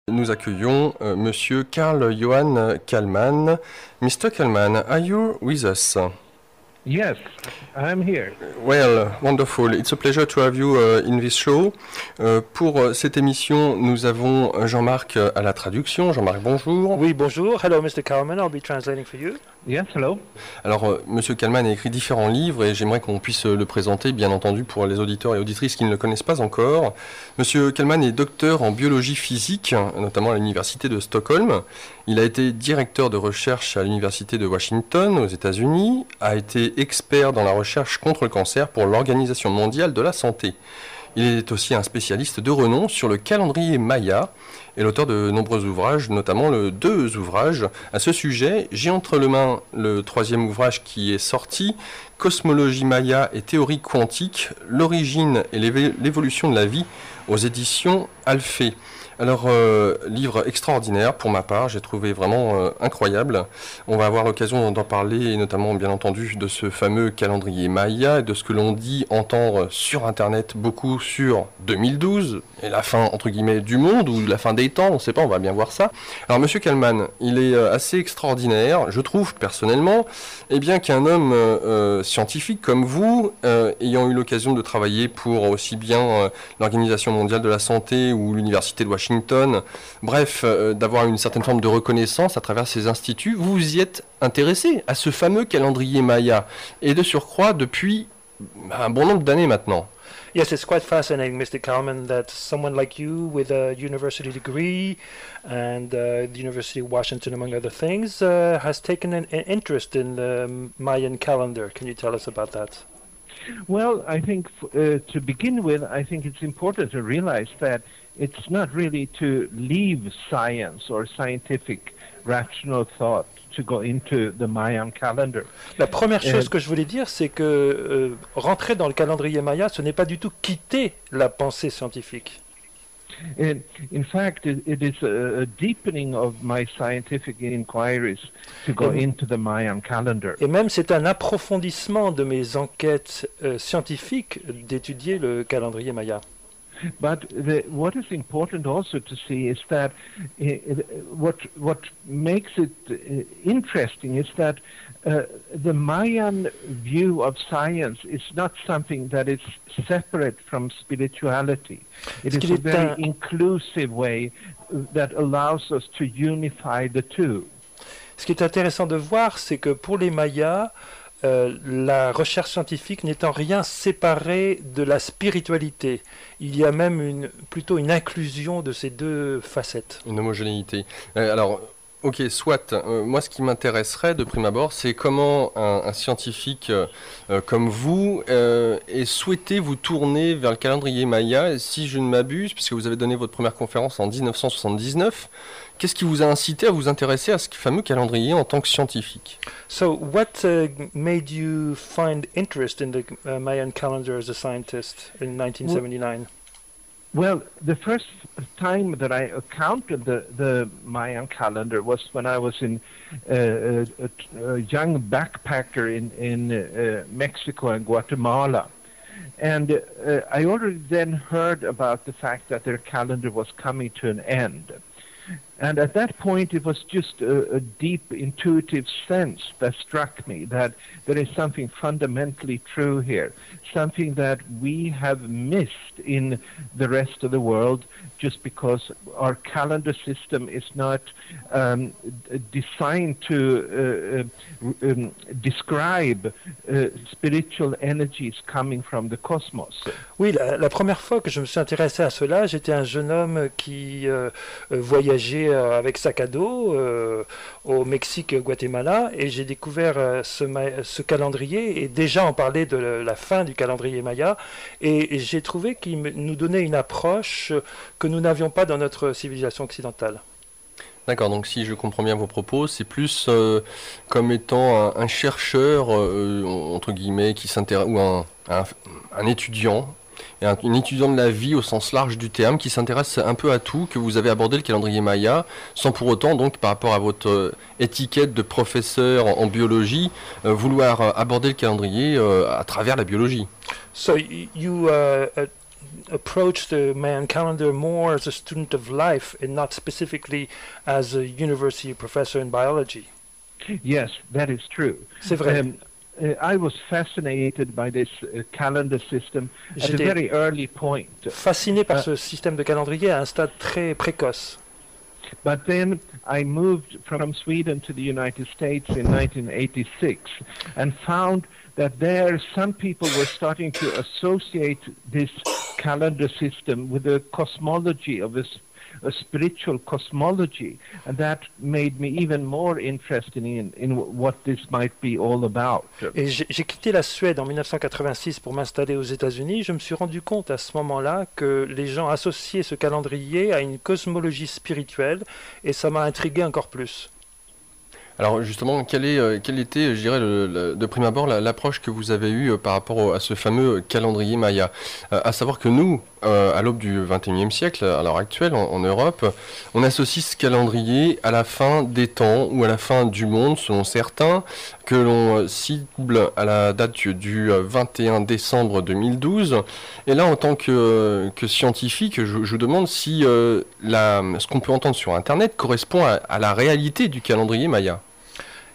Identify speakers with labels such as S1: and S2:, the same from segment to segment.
S1: Nous accueillons Monsieur Karl Johan Kalman. Mr. Kalman, are you with us?
S2: Yes, I'm here.
S1: Well, wonderful. It's a pleasure to have you in this show. Pour cette émission, nous avons Jean-Marc à la traduction. Jean-Marc, bonjour.
S3: Oui, bonjour. Hello, Mr. Kalman. I'll be translating for you.
S2: Yes, hello.
S1: Alors, Monsieur Kalman a écrit différents livres et j'aimerais qu'on puisse le présenter, bien entendu, pour les auditeurs et auditrices qui ne le connaissent pas encore. Monsieur Kalman est docteur en biologie physique, notamment à l'université de Stockholm. Il a été directeur de recherche à l'université de Washington, aux États-Unis, a été expert dans la recherche contre le cancer pour l'Organisation mondiale de la santé. Il est aussi un spécialiste de renom sur le calendrier Maya et l'auteur de nombreux ouvrages, notamment deux ouvrages à ce sujet. J'ai entre les mains le troisième ouvrage qui est sorti, Cosmologie Maya et théorie quantique, l'origine et l'évolution de la vie aux éditions Alphée. Alors, livre extraordinaire pour ma part, j'ai trouvé vraiment incroyable. On va avoir l'occasion d'en parler, et notamment bien entendu de ce fameux calendrier Maya et de ce que l'on dit entendre sur Internet beaucoup sur 2012 et la fin entre guillemets du monde ou la fin des temps, on ne sait pas, on va bien voir ça. Alors Monsieur Kalman, il est assez extraordinaire, je trouve personnellement, et bien qu'un homme scientifique comme vous, ayant eu l'occasion de travailler pour aussi bien l'Organisation mondiale de la santé ou l'Université de Washington, bref, d'avoir une certaine forme de reconnaissance à travers ces instituts, vous vous y êtes intéressé à ce fameux calendrier Maya, et de surcroît depuis un bon nombre d'années maintenant.
S3: Yes, it's quite fascinating, Mr. Kalman, that someone like you with a university degree and the University of Washington, among other things, has taken an interest in the Mayan calendar. Can you tell us about that?
S2: Well, I think to begin with, I think it's important to realize that it's not really to leave science or scientific rational thought to go into the Mayan calendar.
S3: La première chose que je voulais dire, c'est que rentrer dans le calendrier Maya, ce n'est pas du tout quitter la pensée scientifique.
S2: In fact, it is a deepening of my scientific inquiries to go into the Mayan calendar.
S3: Et même c'est un approfondissement de mes enquêtes scientifiques d'étudier le calendrier Maya.
S2: But what is important also to see is that what makes it interesting is that the Mayan view of science is not something that is separate from spirituality. It is a very inclusive way that allows us to unify the two.
S3: Ce qui est intéressant de voir, c'est que pour les Mayas, la recherche scientifique n'est en rien séparée de la spiritualité. Il y a même plutôt une inclusion de ces deux facettes.
S1: Une homogénéité. Alors, ok, soit. Moi, ce qui m'intéresserait de prime abord, c'est comment un scientifique comme vous est souhaité vous tourner vers le calendrier Maya. Si je ne m'abuse, puisque vous avez donné votre première conférence en 1979, qu'est-ce qui vous a incité à vous intéresser à ce fameux calendrier en tant que scientifique?
S3: So, what made you find interest in the Mayan calendar as a scientist in 1979?
S2: Well, the first time that I encountered the Mayan calendar was when I was a young backpacker in Mexico and Guatemala. And I already then heard about the fact that their calendar was coming to an end. And at that point, it was just a deep intuitive sense that struck me that there is something fundamentally true here, something that we have missed in the rest of the world just because our calendar system is not designed to describe spiritual energies coming from the cosmos.
S3: Oui, la première fois que je me suis intéressé à cela, j'étais un jeune homme qui voyageait avec sac à dos au Mexique, Guatemala, et j'ai découvert ce calendrier, et déjà on parlait de la fin du calendrier Maya, et j'ai trouvé qu'il nous donnait une approche que nous n'avions pas dans notre civilisation occidentale.
S1: D'accord, donc si je comprends bien vos propos, c'est plus comme étant un chercheur, entre guillemets, qui s'intéresse, ou un étudiant, un étudiant de la vie au sens large du terme, qui s'intéresse un peu à tout, que vous avez abordé le calendrier Maya, sans pour autant, donc par rapport à votre étiquette de professeur en biologie, vouloir aborder le calendrier à travers la biologie.
S3: So you approach the Mayan calendar more as a student of life and not specifically as a university professor in biology.
S2: Yes, that is true.
S3: C'est vrai.
S2: I was fascinated by this calendar system at a
S3: J'étais
S2: very early point.
S3: fasciné par ce système de calendrier à un stade très précoce.
S2: But then I moved from Sweden to the United States in 1986 and found that there some people were starting to associate this calendar system with the cosmology of a spiritual cosmology, and that made me even more interested in what this might be all about.
S3: Et j'ai quitté la Suède en 1986 pour m'installer aux États-Unis. Je me suis rendu compte à ce moment-là que les gens associaient ce calendrier à une cosmologie spirituelle et ça m'a intrigué encore plus.
S1: Alors justement, quelle était, je dirais, de prime abord, l'approche que vous avez eue par rapport à ce fameux calendrier Maya? À savoir que nous, à l'aube du XXIe siècle, à l'heure actuelle, en Europe, on associe ce calendrier à la fin des temps ou à la fin du monde, selon certains, que l'on cible à la date du 21 décembre 2012. Et là, en tant que scientifique, je vous demande si ce qu'on peut entendre sur Internet correspond à la réalité du calendrier Maya.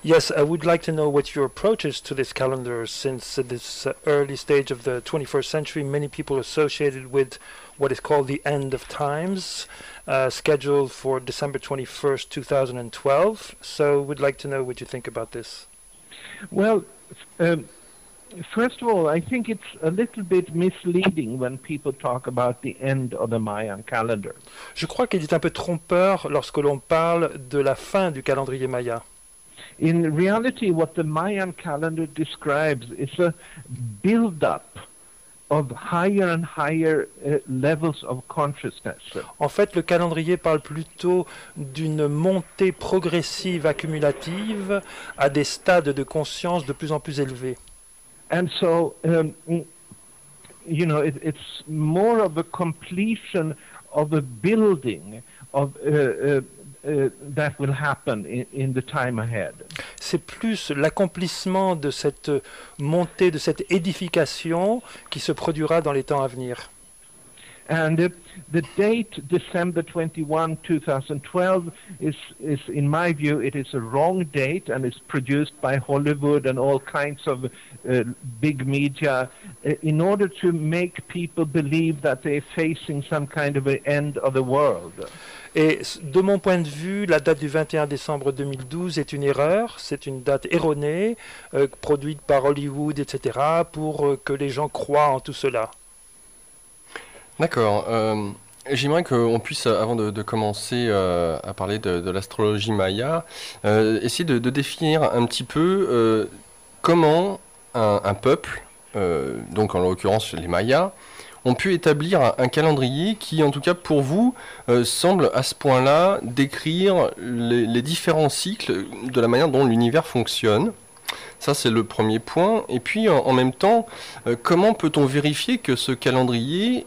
S3: Yes, I would like to know what your approach is to this calendar, since at this early stage of the 21st century, many people associated with what is called the end of times, scheduled for December 21st, 2012. So we'd like to know what you think about this.
S2: Well, first of all, I think it's a little bit misleading when people talk about the end of the Mayan calendar.
S3: Je crois qu'il est un peu trompeur lorsque l'on parle de la fin du calendrier Maya.
S2: In reality, what the Mayan calendar describes is a build-up of higher and higher levels of consciousness.
S3: En fait, le calendrier parle plutôt d'une montée progressive accumulative à des stades de conscience de plus en plus élevés.
S2: And so, it's more of a completion of a building of that will happen in the time ahead.
S3: C'est plus l'accomplissement de cette montée, de cette édification qui se produira dans les temps à venir.
S2: And the date December 21, 2012 is in my view, it is a wrong date, and it's produced by Hollywood and all kinds of big media in order to make people believe that they're facing some kind of an end of the world.
S3: Et de mon point de vue, la date du 21 décembre 2012 est une erreur, c'est une date erronée, produite par Hollywood, etc., pour que les gens croient en tout cela.
S1: D'accord. J'aimerais qu'on puisse, avant de commencer à parler de l'astrologie maya, essayer de définir un petit peu comment un peuple, donc en l'occurrence les Mayas, ont pu établir un calendrier qui, en tout cas pour vous, semble à ce point-là décrire les différents cycles de la manière dont l'univers fonctionne. Ça, c'est le premier point. Et puis, en même temps, comment peut-on vérifier que ce calendrier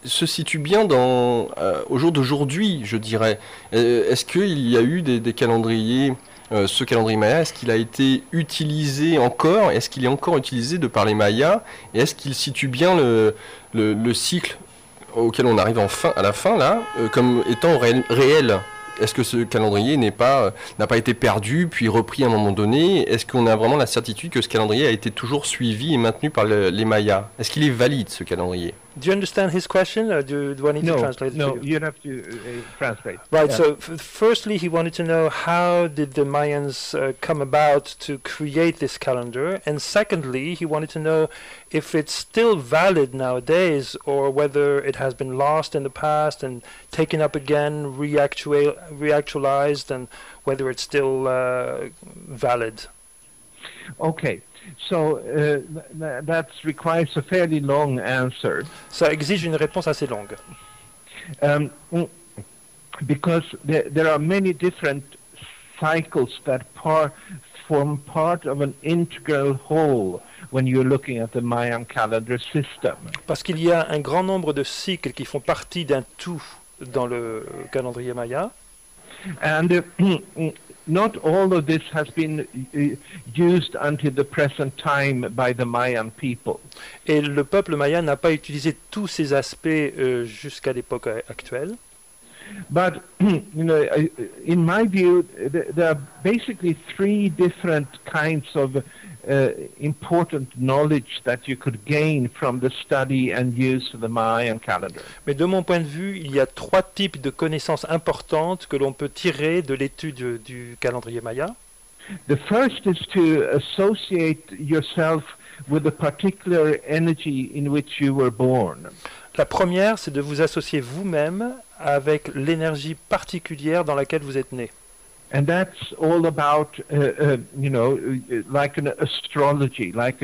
S1: se situe bien au jour d'aujourd'hui, je dirais? Est-ce qu'il y a eu des calendriers, ce calendrier Maya, est-ce qu'il a été utilisé encore? Est-ce qu'il est encore utilisé de par les Mayas? Et est-ce qu'il situe bien le cycle auquel on arrive à la fin, là, comme étant réel? Est-ce que ce calendrier n'a pas été perdu, puis repris à un moment donné? Est-ce qu'on a vraiment la certitude que ce calendrier a été toujours suivi et maintenu par les Mayas? Est-ce qu'il est valide, ce calendrier?
S3: Do you understand his question, or do I need to translate it
S2: No,
S3: for you?
S2: you have to translate.
S3: Right,
S2: Yeah.
S3: so firstly he wanted to know how did the Mayans come about to create this calendar, and secondly he wanted to know if it's still valid nowadays or whether it has been lost in the past and taken up again, reactualized, and whether it's still valid.
S2: Okay, so that requires a fairly long answer.
S3: Ça exige une réponse assez longue.
S2: Because there are many different cycles that form part of an integral whole when you're looking at the Mayan calendar system.
S3: Parce qu'il y a un grand nombre de cycles qui font partie d'un tout dans le calendrier Maya.
S2: And not all of this has been used until the present time by the Mayan people.
S3: Et le peuple maya n'a pas utilisé tous ces aspects jusqu'à l'époque actuelle.
S2: But in my view, there are basically three different kinds of important knowledge that you could gain from the study and use of the Mayan calendar.
S3: Mais de mon point de vue, il y a trois types de connaissances importantes que l'on peut tirer de l'étude du calendrier maya.
S2: The first is to associate yourself with the particular energy in which you were born.
S3: La première, c'est de vous associer vous-même avec l'énergie particulière dans laquelle vous êtes né.
S2: And that's all about, like an astrology, like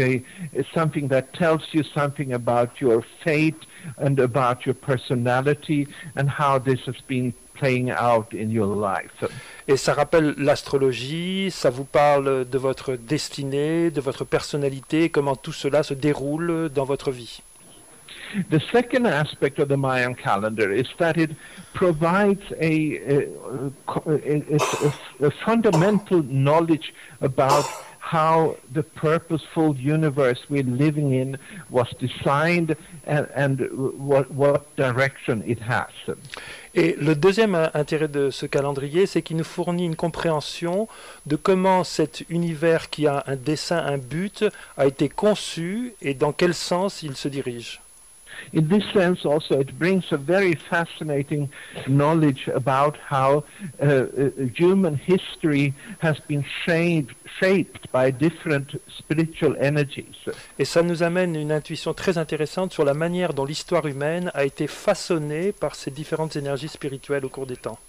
S2: something that tells you something about your fate and about your personality and how this has been playing out in your life.
S3: Et ça rappelle l'astrologie, ça vous parle de votre destinée, de votre personnalité, comment tout cela se déroule dans votre vie.
S2: The second aspect of the Mayan calendar is that it provides a fundamental knowledge about how the purposeful universe we're living in was designed and what direction it has.
S3: Et le deuxième intérêt de ce calendrier, c'est qu'il nous fournit une compréhension de comment cet univers qui a un dessein, un but, a été conçu et dans quel sens il se dirige.
S2: In this sense also it brings a very fascinating knowledge about how human history has been shaped by different spiritual energies.
S3: Et ça nous amène une intuition très intéressante sur la manière dont l'histoire humaine a été façonnée par ces différentes énergies spirituelles au cours des temps.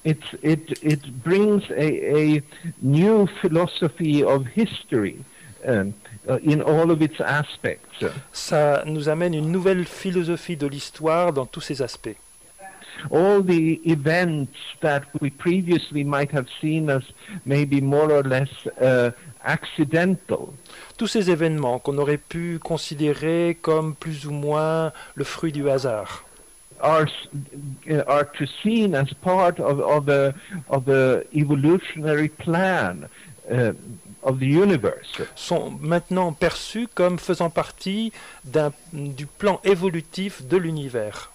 S2: It brings a new philosophy of history in all of its aspects.
S3: Ça nous amène une nouvelle philosophie de l'histoire dans tous ses aspects.
S2: All the events that we previously might have seen as maybe more or less accidental.
S3: Tous ces événements qu'on aurait pu considérer comme plus ou moins le fruit du hasard
S2: are to seen as part of the evolutionary plan of the universe.
S3: Sont maintenant perçus comme faisant partie du plan évolutif de l'univers.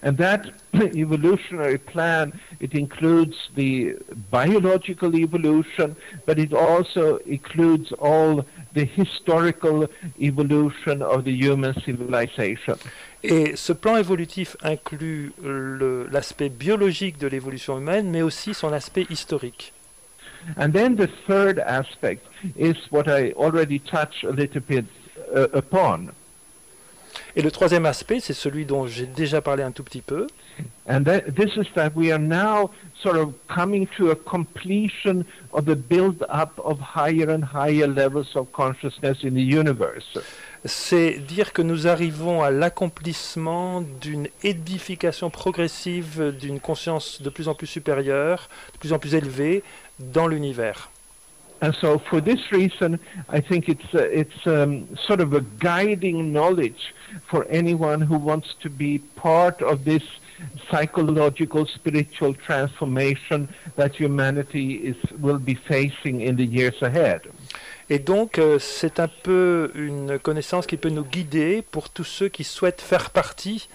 S2: And that evolutionary plan, it includes the biological evolution, but it also includes all the historical evolution of the human civilization.
S3: Et ce plan évolutif inclut l'aspect biologique de l'évolution humaine, mais aussi son aspect historique.
S2: And then the third aspect is what I already touched a little bit upon.
S3: Et le troisième aspect, c'est celui dont j'ai déjà parlé un tout petit peu.
S2: And this is that we are now sort of coming to a completion of the build-up of higher and higher levels of consciousness in the universe.
S3: C'est dire que nous arrivons à l'accomplissement d'une édification progressive d'une conscience de plus en plus supérieure, de plus en plus élevée dans l'univers.
S2: And so for this reason, I think it's sort of a guiding knowledge for anyone who wants to be part of this psychological, spiritual transformation that humanity will be facing in the years ahead.
S3: Et donc, c'est un peu une connaissance qui peut nous guider pour tous ceux qui souhaitent faire partie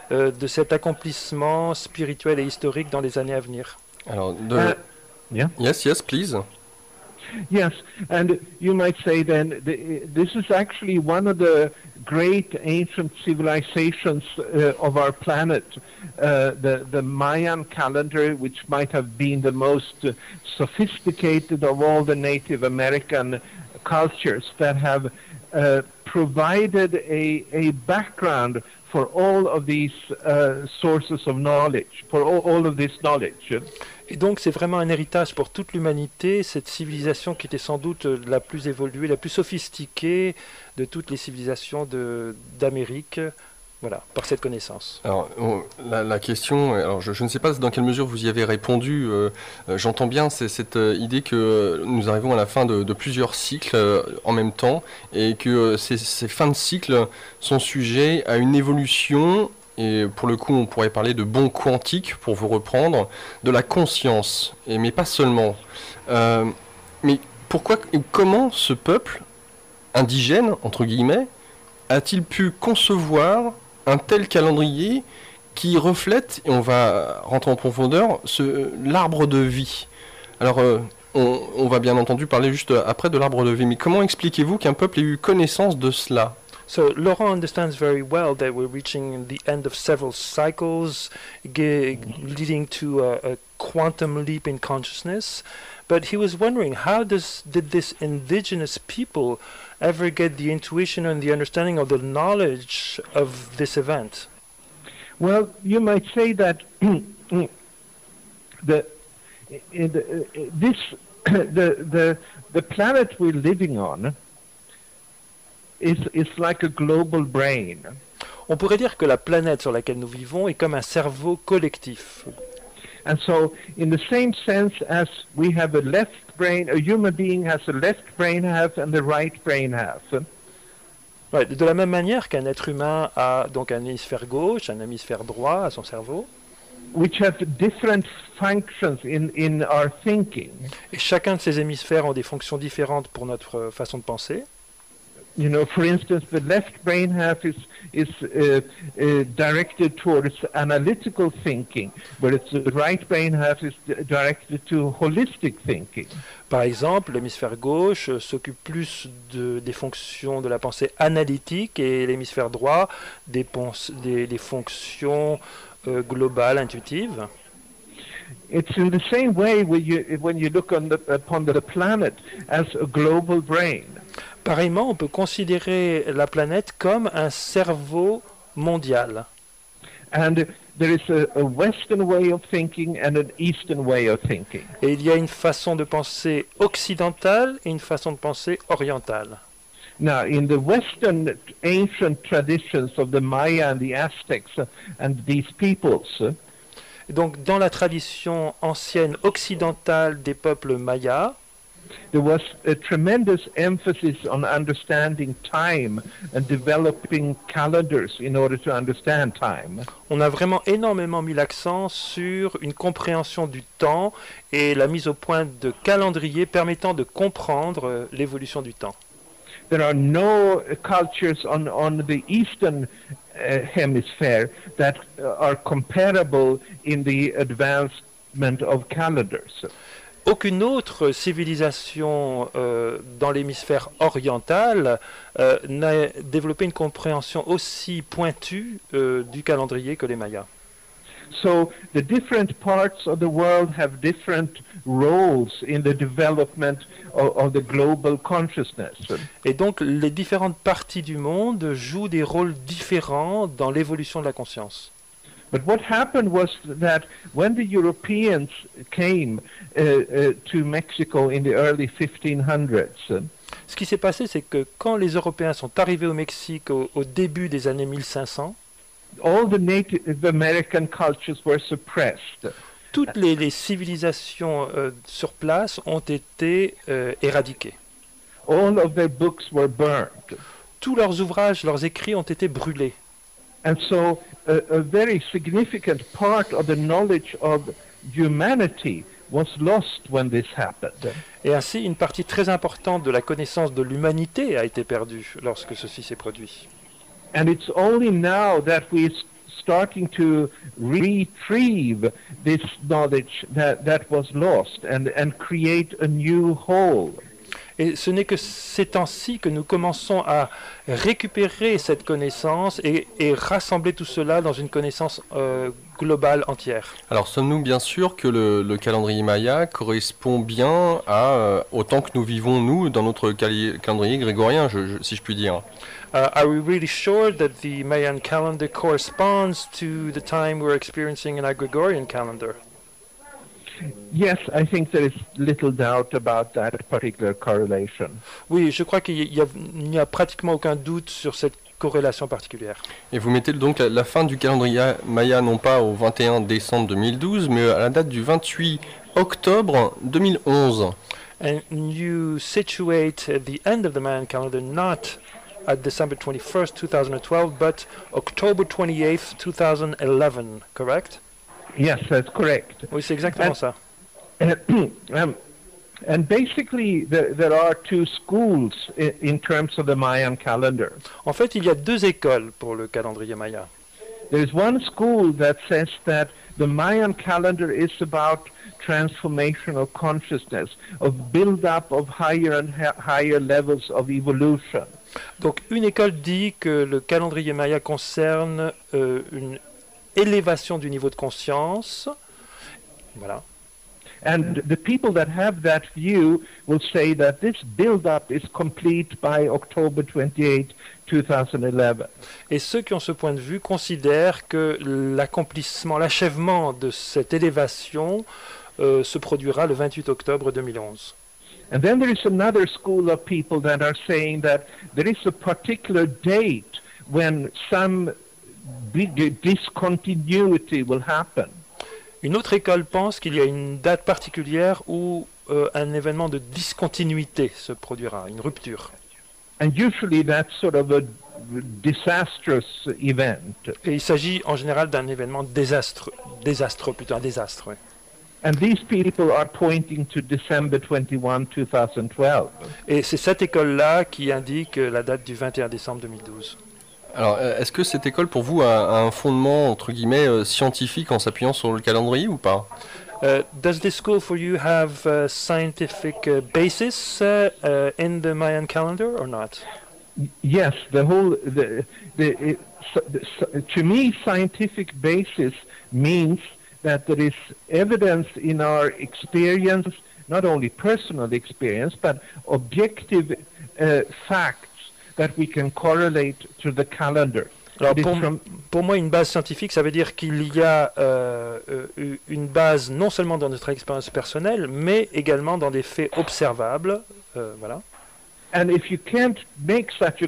S3: de cet accomplissement spirituel et historique dans les années à venir.
S1: Alors,
S2: yeah.
S1: Yes, please.
S2: Yes, and you might say then this is actually one of the great ancient civilizations of our planet, the Mayan calendar, which might have been the most sophisticated of all the Native American cultures that have provided a background for all of these sources of knowledge, for all of this knowledge.
S3: Et donc c'est vraiment un héritage pour toute l'humanité, cette civilisation qui était sans doute la plus évoluée, la plus sophistiquée de toutes les civilisations d'Amérique, voilà, par cette connaissance.
S1: Alors la question, alors je ne sais pas dans quelle mesure vous y avez répondu, j'entends bien cette idée que nous arrivons à la fin de plusieurs cycles en même temps et que ces fins de cycle sont sujets à une évolution et pour le coup on pourrait parler de bons quantiques pour vous reprendre, de la conscience, mais pas seulement. Mais pourquoi et comment ce peuple indigène, entre guillemets, a-t-il pu concevoir un tel calendrier qui reflète, et on va rentrer en profondeur, l'arbre de vie? Alors, on va bien entendu parler juste après de l'arbre de vie, mais comment expliquez-vous qu'un peuple ait eu connaissance de cela?
S3: So Laurent understands very well that we're reaching the end of several cycles, leading to a quantum leap in consciousness. But he was wondering, did this indigenous people ever get the intuition and the understanding of the knowledge of this event?
S2: Well, you might say that the planet we're living on is like a global brain.
S3: On pourrait dire que la planète sur laquelle nous vivons est comme un cerveau collectif.
S2: And so, in the same sense as we have a left brain, a human being has a left brain half and the right brain half.
S3: Ouais, de la même manière qu'un être humain a donc un hémisphère gauche, un hémisphère droit à son cerveau,
S2: which have different functions in our thinking.
S3: Et chacun de ces hémisphères ont des fonctions différentes pour notre façon de penser.
S2: You know, for instance, the left brain half is directed towards analytical thinking, but the right brain half is directed to holistic thinking.
S3: Par exemple, l'hémisphère gauche s'occupe plus des fonctions de la pensée analytique et l'hémisphère droit des fonctions globales, intuitives.
S2: It's in the same way when you look upon the planet as a global brain.
S3: Pareillement, on peut considérer la planète comme un cerveau mondial.
S2: And there is a Western way of thinking and an Eastern way of thinking.
S3: Et il y a une façon de penser occidentale et une façon de penser orientale.
S2: Now, in the Western ancient traditions of the Maya and the Aztecs and these peoples,
S3: donc, dans la tradition ancienne occidentale des peuples mayas,
S2: there was a tremendous emphasis on understanding time and developing calendars in order to understand time.
S3: On a vraiment énormément mis l'accent sur une compréhension du temps et la mise au point de calendriers permettant de comprendre l'évolution du temps.
S2: There are no cultures on the Eastern hemisphere that are comparable in the advancement of calendars.
S3: Aucune autre civilisation dans l'hémisphère oriental n'a développé une compréhension aussi pointue du calendrier que les Mayas.
S2: So the different parts of the world have different roles in the development of the global consciousness.
S3: Et donc les différentes parties du monde jouent des rôles différents dans l'évolution de la conscience.
S2: But what happened was that when the Europeans came to Mexico in the early 1500s,
S3: ce qui s'est passé, c'est que quand les Européens sont arrivés au Mexique au début des années 1500,
S2: all the Native American cultures were suppressed.
S3: Toutes les civilisations sur place ont été éradiquées.
S2: All of their books were burnt.
S3: Tous leurs ouvrages, leurs écrits ont été brûlés.
S2: And so a very significant part of the knowledge of humanity was lost when this happened.
S3: Et ainsi, une partie très importante de la connaissance de l'humanité a été perdue lorsque ceci s'est produit.
S2: And it's only now that we're starting to retrieve this knowledge that was lost and create a new whole.
S3: Et ce n'est que ces temps-ci que nous commençons à récupérer cette connaissance et rassembler tout cela dans une connaissance globale entière.
S1: Alors sommes-nous bien sûr que le calendrier Maya correspond bien au temps que nous vivons, nous, dans notre calendrier grégorien, si je puis dire?
S3: Are we really sure that the Mayan calendar corresponds to the time we're experiencing in our Gregorian calendar?
S2: Yes, I think there is little doubt about that particular correlation.
S3: Oui, je crois qu'il n'y a pratiquement aucun doute sur cette corrélation particulière.
S1: Et vous mettez donc la fin du calendrier Maya non pas au 21 décembre 2012, mais à la date du 28 octobre 2011.
S3: And you situate the end of the Mayan calendar not at December 21st, 2012, but October 28th, 2011, correct?
S2: Yes, that's correct.
S3: Oui, c'est exactement ça.
S2: And basically, there are two schools in terms of the Mayan calendar.
S3: En fait, il y a deux écoles pour le calendrier maya.
S2: There's one school that says that the Mayan calendar is about transformational consciousness, of build-up of higher and higher levels of evolution.
S3: Donc, une école dit que le calendrier maya concerne une élévation du niveau de conscience. Voilà.
S2: And the people that have that view will say that this build-up is complete by October 28, 2011.
S3: Et ceux qui ont ce point de vue considèrent que l'accomplissement, l'achèvement de cette élévation se produira le 28 octobre 2011.
S2: And then there is another school of people that are saying that there is a particular date when some big discontinuity will happen.
S3: Une autre école pense qu'il y a une date particulière où un événement de discontinuité se produira, une rupture.
S2: And usually that's sort of a disastrous event.
S3: Et il s'agit en général d'un événement désastreux plutôt un désastre. Oui.
S2: And these people are pointing to December 21, 2012.
S3: Et c'est cette école-là qui indique la date du 21 décembre 2012.
S1: Alors, est-ce que cette école, pour vous, a un fondement, entre guillemets, scientifique en s'appuyant sur le calendrier ou pas?
S3: Does this school for you have a scientific basis in the Mayan calendar or not?
S2: Yes, to me, scientific basis means that there is evidence in our experience, not only personal experience, but objective facts that we can correlate to the calendar.
S3: Alors pour moi, une base scientifique, ça veut dire qu'il y a une base non seulement dans notre expérience personnelle, mais également dans des faits observables. Voilà.
S2: And if you can't make such a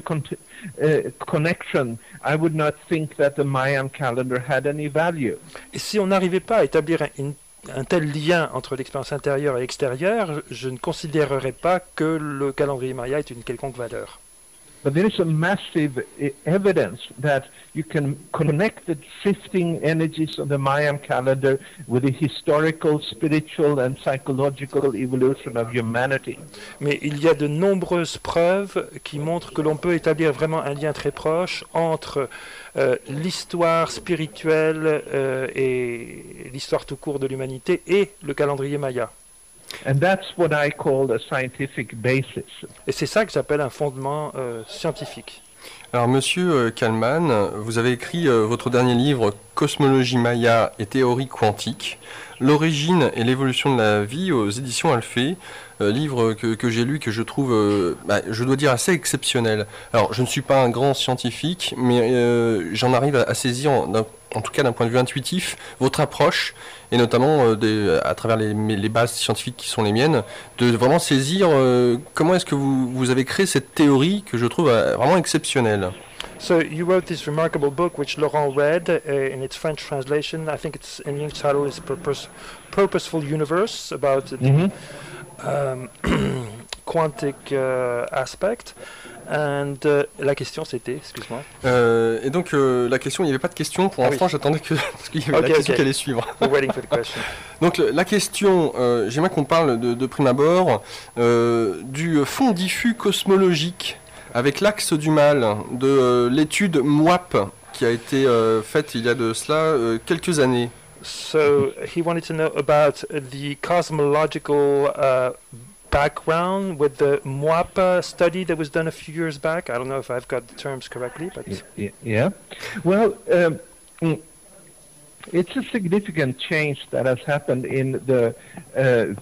S2: connection, I would not think that the Mayan calendar had any value.
S3: Et si on n'arrivait pas à établir un tel lien entre l'expérience intérieure et extérieure, je ne considérerais pas que le calendrier maya ait une quelconque valeur.
S2: But there is a massive evidence that you can connect the shifting energies of the Mayan calendar with the historical, spiritual and psychological evolution of humanity.
S3: Mais il y a de nombreuses preuves qui montrent que l'on peut établir vraiment un lien très proche entre l'histoire spirituelle et l'histoire tout court de l'humanité et le calendrier maya.
S2: And that's what I call a scientific basis.
S3: Et c'est ça que j'appelle un fondement scientifique.
S1: Alors, Monsieur Kalman, vous avez écrit votre dernier livre « Cosmologie Maya et théorie quantique, l'origine et l'évolution de la vie » aux éditions Alphée, livre que j'ai lu, que je trouve, je dois dire, assez exceptionnel. Alors, je ne suis pas un grand scientifique, mais j'en arrive à saisir, en tout cas d'un point de vue intuitif, votre approche, et notamment à travers les bases scientifiques qui sont les miennes, de vraiment saisir comment est-ce que vous avez créé cette théorie que je trouve vraiment exceptionnelle.
S3: So you wrote this remarkable book, which Laurent read in its French translation. I think it's in English title is Purposeful Universe, about the quantic aspect. And la question c'était, excuse-moi.
S1: Et donc la question, il n'y avait pas de question pour l'instant, j'attendais parce qu'il y avait la question qui allait suivre.
S3: We're waiting for the question.
S1: Donc la question, j'aimerais qu'on parle de prime abord du fond diffus cosmologique avec l'axe du mal, de l'étude MWAP qui a été faite il y a de cela quelques années.
S3: So he wanted to know about the cosmological background with the MWAP study that was done a few years back. I don't know if I've got the terms correctly, but
S2: yeah. Well, it's a significant change that has happened in the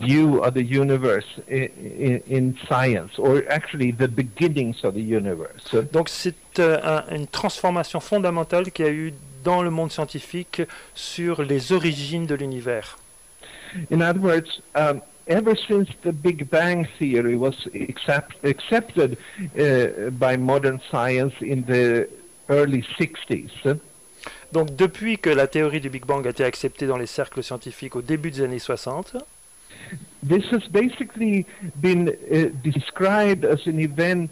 S2: view of the universe in science, or actually the beginnings of the universe.
S3: Donc c'est une transformation fondamentale qui a eu dans le monde scientifique sur les origines de l'univers.
S2: In other words, ever since the Big Bang theory was accepted by modern science in the early 60s.
S3: Donc depuis que la théorie du Big Bang a été acceptée dans les cercles scientifiques au début des années 60,
S2: this has basically been described as an event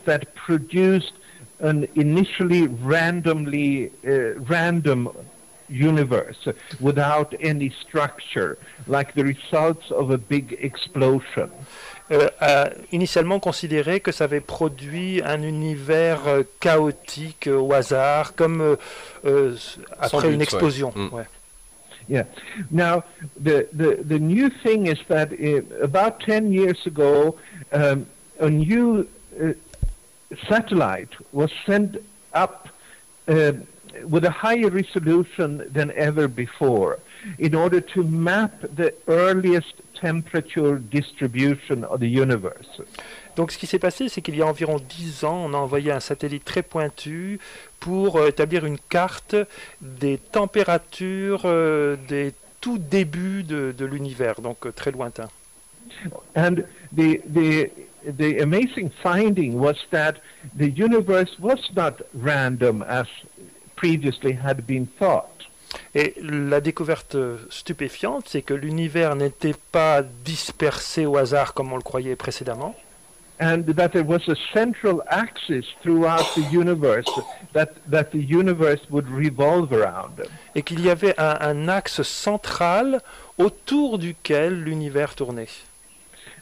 S2: that produced an initially random universe without any structure, like the results of a big explosion.
S3: A initialement considéré que ça avait produit un univers chaotique au hasard, comme après une explosion.
S1: Ouais.
S3: Ouais.
S2: Yeah. Now, the new thing is that about 10 years ago, a new satellite was sent up with a higher resolution than ever before in order to map the earliest temperature distribution of the universe.
S3: Donc ce qui s'est passé, c'est qu'il y a environ 10 ans, on a envoyé un satellite très pointu pour établir une carte des températures des tout débuts de l'univers, donc très lointain.
S2: And the amazing finding was that the universe was not random as previously had been thought.
S3: Et la découverte stupéfiante, c'est que l'univers n'était pas dispersé au hasard comme on le croyait précédemment.
S2: And that there was a central axis throughout the universe that the universe would revolve around.
S3: Et qu'il y avait un axe central autour duquel l'univers tournait.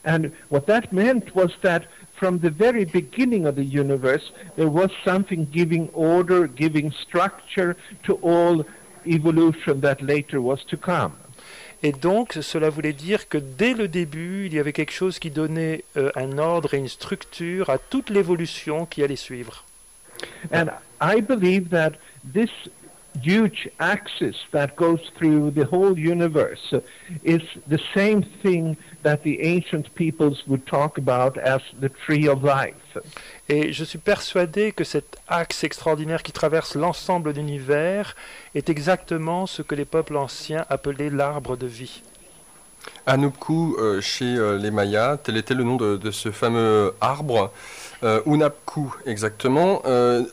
S2: And what that meant was that from the very beginning of the universe, there was something giving order, giving structure to all evolution that later was to come.
S3: Et donc, cela voulait dire que dès le début, il y avait quelque chose qui donnait un ordre et une structure à toute l'évolution qui allait suivre.
S2: And I believe that this huge axis that goes through the whole universe is the same thing that the ancient peoples would talk about as the tree of life.
S3: Et je suis persuadé que cet axe extraordinaire qui traverse l'ensemble de l'univers est exactement ce que les peuples anciens appelaient l'arbre de vie.
S1: Anupku, chez les Mayas, tel était le nom de ce fameux arbre. Unapku, exactement.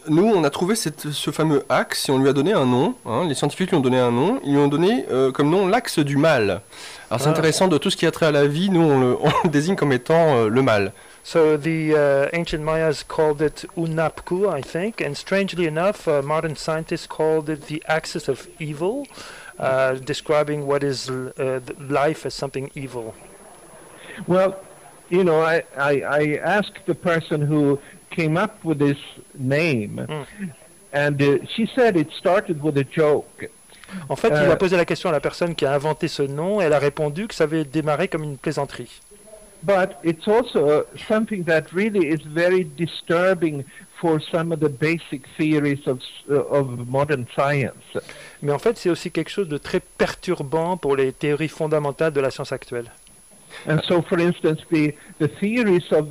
S1: Nous, on a trouvé ce fameux axe et on lui a donné un nom. Hein, les scientifiques lui ont donné un nom. Ils lui ont donné comme nom l'axe du mal. Alors c'est intéressant, de tout ce qui a trait à la vie, nous, on le désigne comme étant le mal.
S3: So the ancient Mayas called it Unapku, I think, and strangely enough, modern scientists called it the axis of evil, describing what is life as something evil.
S2: Well, you know, I asked the person who came up with this name, and she said it started with a joke.
S3: En fait, il a posé la question à la personne qui a inventé ce nom, et elle a répondu que ça avait démarré comme une plaisanterie.
S2: But it's also something that really is very disturbing for some of the basic theories of modern science.
S3: Mais en fait, c'est aussi quelque chose de très perturbant pour les théories fondamentales de la science actuelle.
S2: And so, for instance, the theories of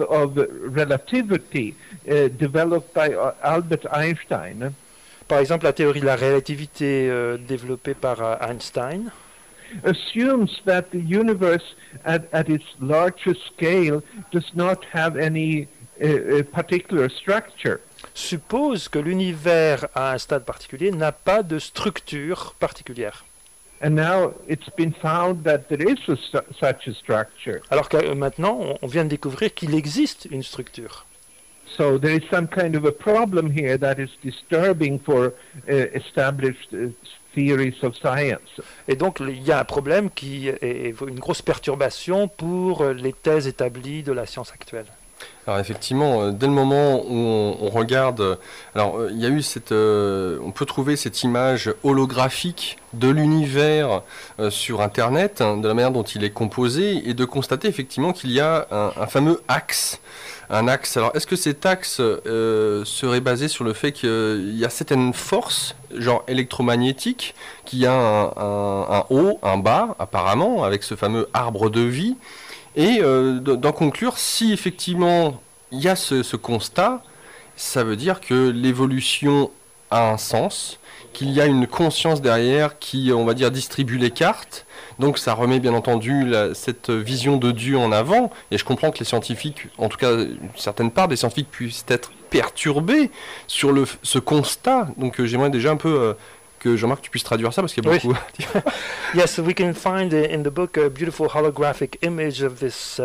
S2: relativity developed by Albert Einstein.
S3: Par exemple, la théorie de la relativité développée par Einstein
S2: assumes that the universe at its larger scale does not have any particular structure.
S3: Suppose que l'univers à un stade particulier n'a pas de structure particulière.
S2: And now it's been found that there is such a structure.
S3: Alors que maintenant, on vient de découvrir qu'il existe une structure.
S2: So there is some kind of a problem here that is disturbing for established theories of science.
S3: Et donc, il y a un problème qui est une grosse perturbation pour les thèses établies de la science actuelle.
S1: Alors effectivement, dès le moment où on regarde, alors il y a eu on peut trouver cette image holographique de l'univers sur Internet, hein, de la manière dont il est composé, et de constater effectivement qu'il y a un fameux axe. Un axe. Alors est-ce que cet axe serait basé sur le fait qu'il y a certaines forces, genre électromagnétiques, qui a un haut, un bas, apparemment, avec ce fameux arbre de vie? Et d'en conclure, si effectivement il y a ce constat, ça veut dire que l'évolution a un sens, qu'il y a une conscience derrière qui, on va dire, distribue les cartes. Donc ça remet bien entendu cette vision de Dieu en avant. Et je comprends que les scientifiques, en tout cas une certaine part des scientifiques, puissent être perturbés sur ce constat. Donc j'aimerais déjà un peu que Jean-Marc, tu puisses traduire ça parce qu'il y a beaucoup.
S3: Yes, we can find in the book a beautiful holographic image of this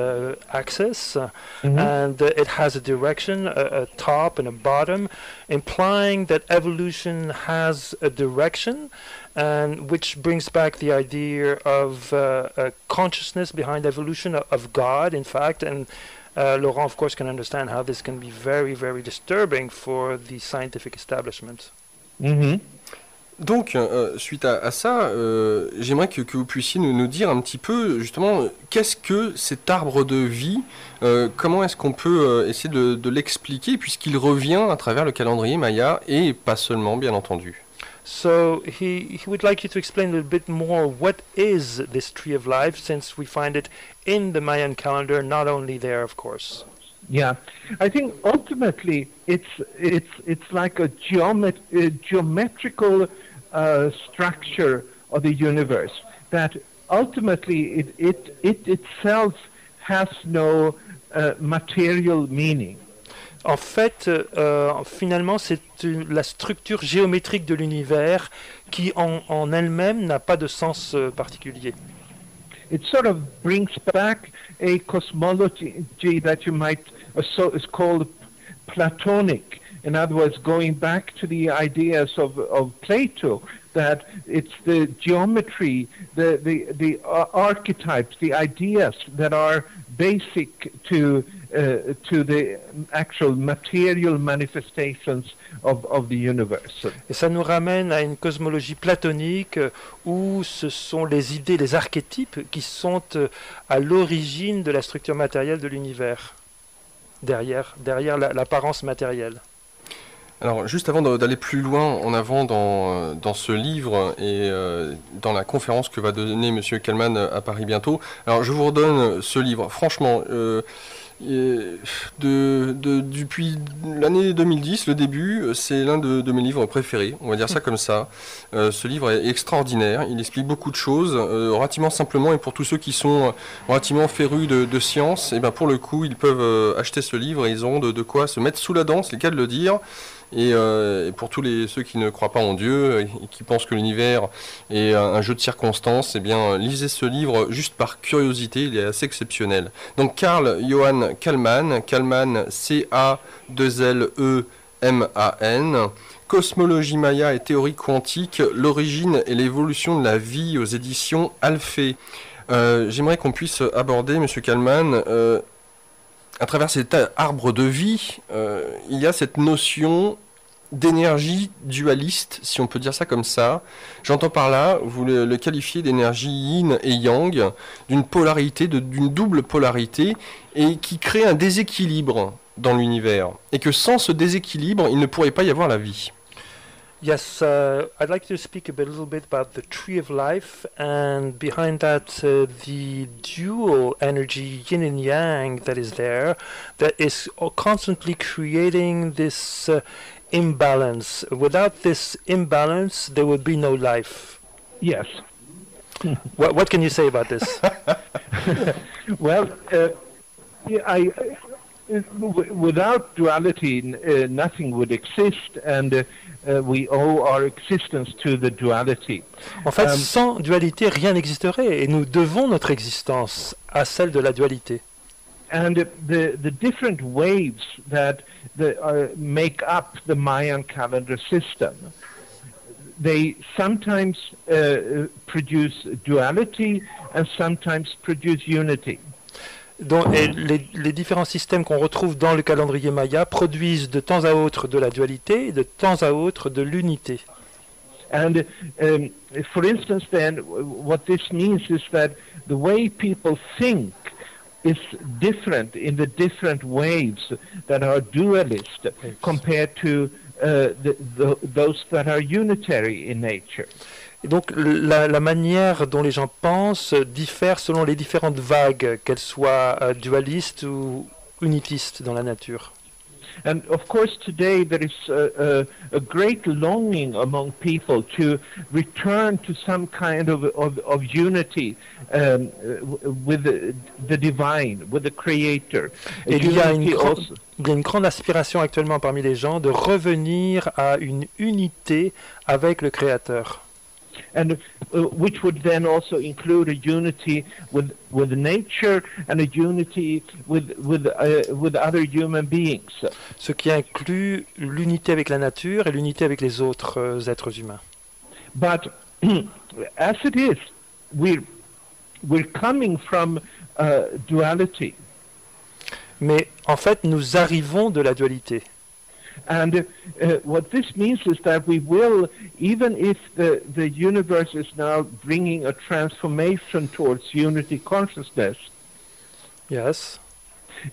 S3: axis, and it has a direction, a top and a bottom, implying that evolution has a direction, and which brings back the idea of a consciousness behind evolution, of God, in fact, and Laurent, of course, can understand how this can be very, very disturbing for the scientific establishment.
S1: Donc, suite à ça, j'aimerais que vous puissiez nous dire un petit peu, justement, qu'est-ce que cet arbre de vie, comment est-ce qu'on peut essayer de l'expliquer, puisqu'il revient à travers le calendrier Maya, et pas seulement, bien entendu.
S3: So he would like you to explain a little bit more what is this tree of life, since we find it in the Mayan calendar, not only there, of course.
S2: Yeah, I think ultimately it's like a geometrical structure of the universe that ultimately it itself has no material meaning.
S3: En fait, finalement, c'est la structure géométrique de l'univers qui, en elle-même, n'a pas de sens particulier.
S2: It sort of brings back a cosmology that you might is called Platonic. In other words, going back to the ideas of Plato, that it's the geometry, the archetypes, the ideas that are basic to the actual material manifestations of the universe.
S3: Et ça nous ramène à une cosmologie platonique où ce sont les idées, les archétypes qui sont à l'origine de la structure matérielle de l'univers, derrière l'apparence matérielle.
S1: Alors, juste avant d'aller plus loin en avant dans ce livre et dans la conférence que va donner M. Kalman à Paris bientôt, alors je vous redonne ce livre. Franchement, depuis l'année 2010, le début, c'est l'un de mes livres préférés, on va dire ça comme ça. Ce livre est extraordinaire, il explique beaucoup de choses, relativement simplement, et pour tous ceux qui sont relativement férus de science, et ben pour le coup, ils peuvent acheter ce livre et ils auront de quoi se mettre sous la dent, c'est le cas de le dire. Et pour tous ceux qui ne croient pas en Dieu et qui pensent que l'univers est un jeu de circonstances, eh bien, lisez ce livre juste par curiosité, il est assez exceptionnel. Donc Carl Johan Kalman, C-A-2-L-E-M-A-N, Cosmologie Maya et théorie quantique, l'origine et l'évolution de la vie aux éditions Alphée. J'aimerais qu'on puisse aborder, M. Kalman, à travers cet arbre de vie, il y a cette notion d'énergie dualiste, si on peut dire ça comme ça. J'entends par là, vous le qualifiez d'énergie yin et yang, d'une polarité, d'une double polarité, et qui crée un déséquilibre dans l'univers. Et que sans ce déséquilibre, il ne pourrait pas y avoir la vie.
S3: Yes, I'd like to speak a little bit about the tree of life, and behind that, the dual energy yin and yang that is there, that is constantly creating this imbalance. Without this imbalance, there would be no life.
S2: Yes.
S3: What can you say about this?
S2: Well, without duality, nothing would exist, and we owe our existence to the duality.
S3: En fait, sans dualité, rien n'existerait, et nous devons notre existence à celle de la dualité.
S2: And the different waves that make up the Mayan calendar system, they sometimes produce duality and sometimes produce unity.
S3: Donc, les différents systèmes qu'on retrouve dans le calendrier Maya produisent de temps à autre de la dualité et de temps à autre de l'unité.
S2: And for instance, then, what this means is that the way people think is different in the different waves that are dualist compared to those that are unitary in nature.
S3: Et donc la manière dont les gens pensent diffère selon les différentes vagues, qu'elles soient dualistes ou unitistes dans la nature.
S2: And of course, today there is a great longing among people to return to some kind of unity with the divine, with the Creator.
S3: Et il y a une grande aspiration actuellement parmi les gens de revenir à une unité avec le Créateur.
S2: And which would then also include a unity with nature and a unity with other human beings.
S3: Ce qui inclut l'unité avec la nature et l'unité avec les autres êtres humains.
S2: But as it is, we're coming from duality.
S3: Mais en fait, nous arrivons de la dualité.
S2: And what this means is that we will, even if the universe is now bringing a transformation towards unity consciousness,
S3: Yes.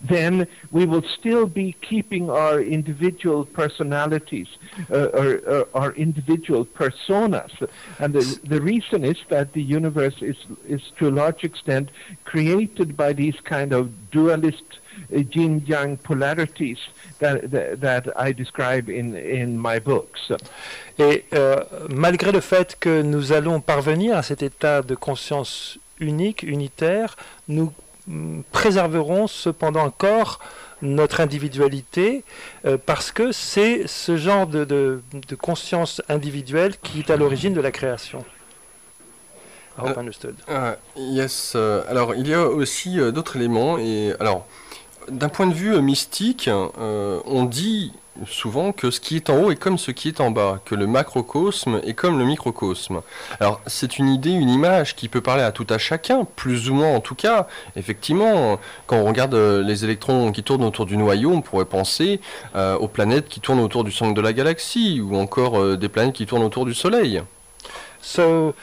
S2: then we will still be keeping our individual personalities, or our individual personas. And the reason is that the universe is to a large extent created by these kind of dualist yin-yang polarities that I describe in my books.
S3: Et malgré le fait que nous allons parvenir à cet état de conscience unique, unitaire, nous préserverons cependant encore notre individualité parce que c'est ce genre de conscience individuelle qui est à l'origine de la création. I hope understood.
S1: Yes. Alors, il y a aussi d'autres éléments. Et alors, d'un point de vue mystique, on dit souvent que ce qui est en haut est comme ce qui est en bas, que le macrocosme est comme le microcosme. Alors, c'est une idée, une image qui peut parler à tout à chacun, plus ou moins en tout cas. Effectivement, quand on regarde les électrons qui tournent autour du noyau, on pourrait penser aux planètes qui tournent autour du centre de la galaxie, ou encore des planètes qui tournent autour du Soleil.
S3: So,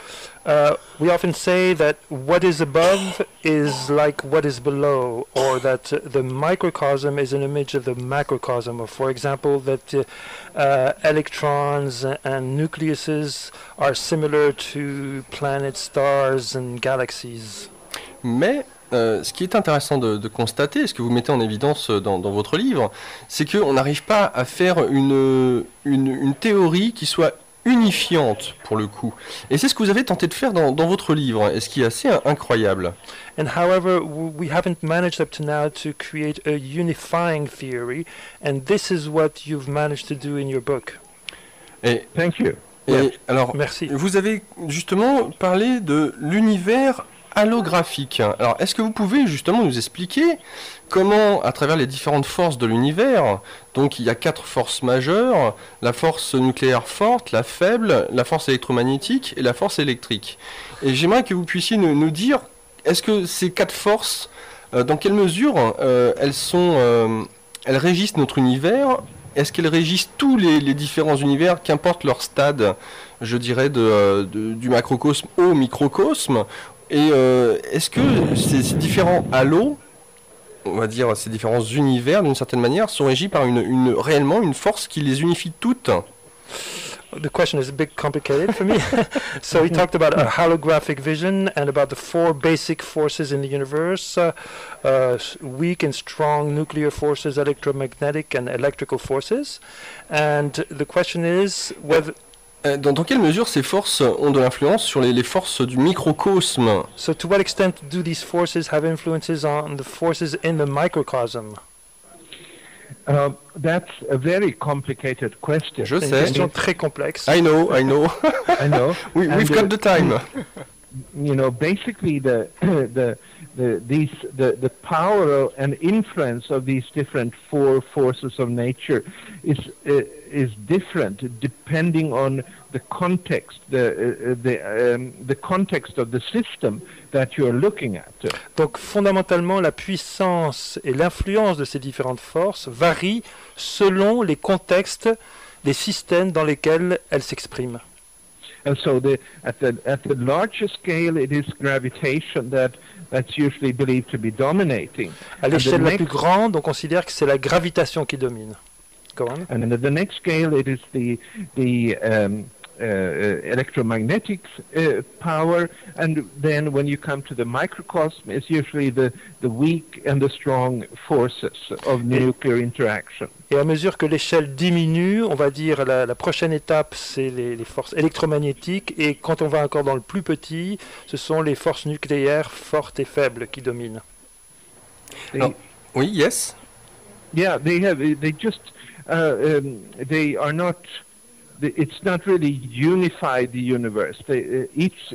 S3: we often say that what is above is like what is below, or that the microcosm is an image of the macrocosm, or for example, that electrons and nucleuses are similar to planets, stars, and galaxies.
S1: Mais ce qui est intéressant de constater, ce que vous mettez en évidence dans votre livre, c'est qu'on n'arrive pas à faire une théorie qui soit unifiante pour le coup. Et c'est ce que vous avez tenté de faire dans votre livre, et ce qui est assez incroyable.
S3: And however, we haven't managed up to now to create a unifying theory, and this is what you've managed to do in your book.
S1: Et,
S2: Thank you.
S1: et alors,
S3: Merci.
S1: vous avez justement parlé de l'univers holographique. Alors, est-ce que vous pouvez justement nous expliquer comment, à travers les différentes forces de l'univers, donc il y a 4 forces majeures, la force nucléaire forte, la faible, la force électromagnétique et la force électrique. Et j'aimerais que vous puissiez nous dire, est-ce que ces 4 forces, dans quelle mesure elles régissent notre univers? Est-ce qu'elles régissent tous les différents univers, qu'importe leur stade, je dirais, du macrocosme au microcosme? Et est-ce que ces différents halos, on va dire ces différents univers d'une certaine manière, sont régis par réellement une force qui les unifie toutes?
S3: The question is a bit complicated for me. So he talked about a holographic vision and about the 4 basic forces in the universe, weak and strong nuclear forces, electromagnetic and electrical forces. And the question is whether...
S1: Dans quelle mesure ces forces ont de l'influence sur les forces du microcosme?
S3: So to what extent do these forces have influences on the forces in the microcosm?
S2: That's a very complicated question.
S1: Je
S3: C'est une
S1: sais.
S3: question très complexe.
S1: I know.
S2: I know.
S1: We've got the time.
S2: You know, basically the power and influence of these different 4 forces of nature is different depending on the context, the context of the system that you are looking at.
S3: Donc fondamentalement, la puissance et l'influence de ces différentes forces varient selon les contextes des systèmes dans lesquels elles s'expriment.
S2: And so at the larger scale, it is gravitation that's usually believed to be dominating.
S3: À l'échelle la plus grande, on considère que c'est la gravitation qui domine. Go on.
S2: And at the next scale, it is the electromagnetic power, and then when you come to the microcosm, it's usually the weak and the strong forces of nuclear interaction.
S3: Et à mesure que l'échelle diminue, on va dire la prochaine étape, c'est les forces électromagnétiques, et quand on va encore dans le plus petit, ce sont les forces nucléaires fortes et faibles qui dominent.
S1: Alors, oui, yes.
S2: Yeah, they are not. It's not really unified, the universe. Each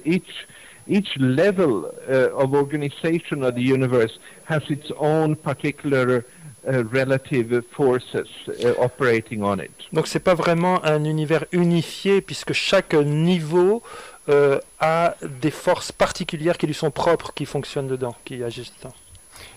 S2: level of organization of the universe has its own particular relative forces operating on it.
S3: Donc c'est pas vraiment un univers unifié, puisque chaque niveau a des forces particulières qui lui sont propres, qui fonctionnent dedans, qui agissent dedans.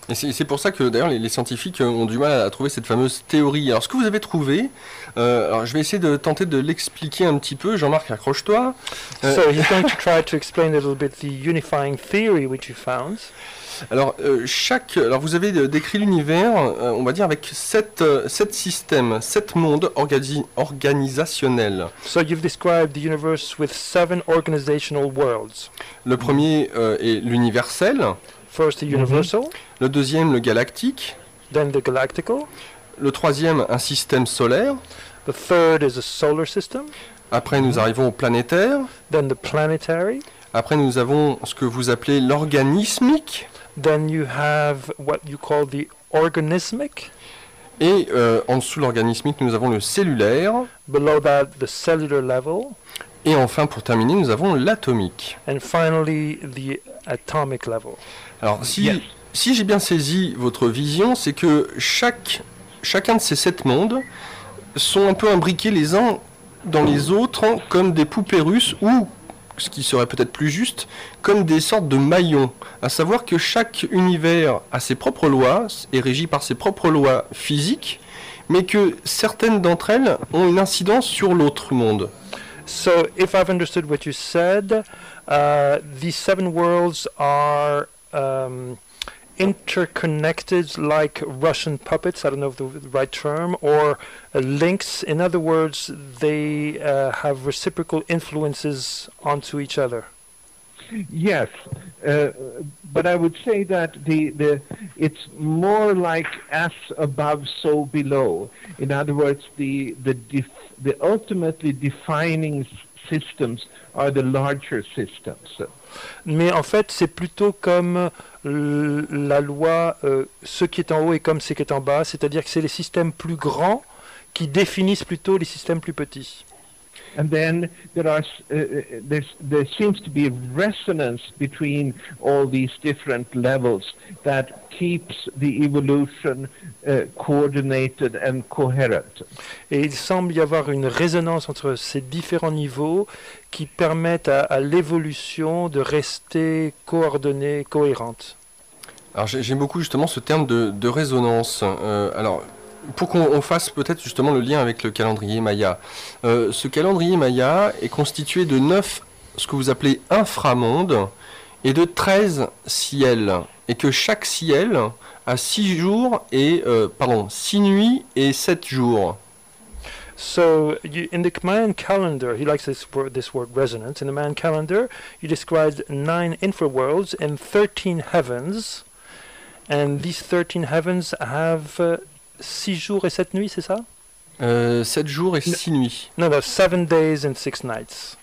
S1: Et c'est pour ça que d'ailleurs les scientifiques ont du mal à trouver cette fameuse théorie. Alors ce que vous avez trouvé, alors je vais essayer de tenter de l'expliquer un petit peu. Jean-Marc, accroche-toi.
S3: So he's going to try to explain a little bit the unifying theory which you found.
S1: Alors alors vous avez décrit l'univers, on va dire avec sept systèmes, 7 mondes organisationnels.
S3: So you've described the universe with 7 organizational worlds.
S1: Le premier est l'universel.
S3: First, the universal.
S1: Le deuxième, le galactique.
S3: Then the galactical.
S1: Le troisième, un système solaire.
S3: The third is a solar system.
S1: Après, nous arrivons au planétaire.
S3: Then the planetary.
S1: Après, nous avons ce que vous appelez l'organismique.
S3: Then you have what you call the organismic.
S1: Et en dessous de l'organismique, nous avons le cellulaire.
S3: Below that, the cellular level.
S1: Et enfin, pour terminer, nous avons l'atomique.
S3: And finally, the atomic level.
S1: Alors, si j'ai bien saisi votre vision, c'est que chacun de ces 7 mondes sont un peu imbriqués les uns dans les autres, hein, comme des poupées russes, ou, ce qui serait peut-être plus juste, comme des sortes de maillons. À savoir que chaque univers a ses propres lois, est régi par ses propres lois physiques, mais que certaines d'entre elles ont une incidence sur l'autre monde.
S3: So, if I've understood what you said, these 7 worlds are interconnected like Russian puppets, I don't know if the right term, or links. In other words, they have reciprocal influences onto each other.
S2: Yes, but I would say that it's more like as above, so below. In other words, the ultimately defining systems are the larger systems.
S3: Mais en fait, c'est plutôt comme la loi, ce qui est en haut est comme ce qui est en bas, c'est-à-dire que c'est les systèmes plus grands qui définissent plutôt les systèmes plus petits.
S2: And then there seems to be a resonance between all these different levels that keeps the evolution coordinated and coherent.
S3: Et il semble y avoir une résonance entre ces différents niveaux qui permettent à l'évolution de rester coordonnée, cohérente.
S1: Alors j'aime beaucoup justement ce terme de résonance. Alors pour qu'on fasse peut-être justement le lien avec le calendrier Maya. Ce calendrier Maya est constitué de 9, ce que vous appelez inframondes, et de 13 ciels. Et que chaque ciel a 6 jours et 6 nuits et 7 jours.
S3: So, in the Mayan calendar, he likes this word resonance. In the Mayan calendar, you described 9 infraworlds and 13 heavens. And these 13 heavens have 6 jours et 7 nuits, c'est ça?
S1: 7 jours et 6 nuits.
S3: No, 7 days and 6 nights.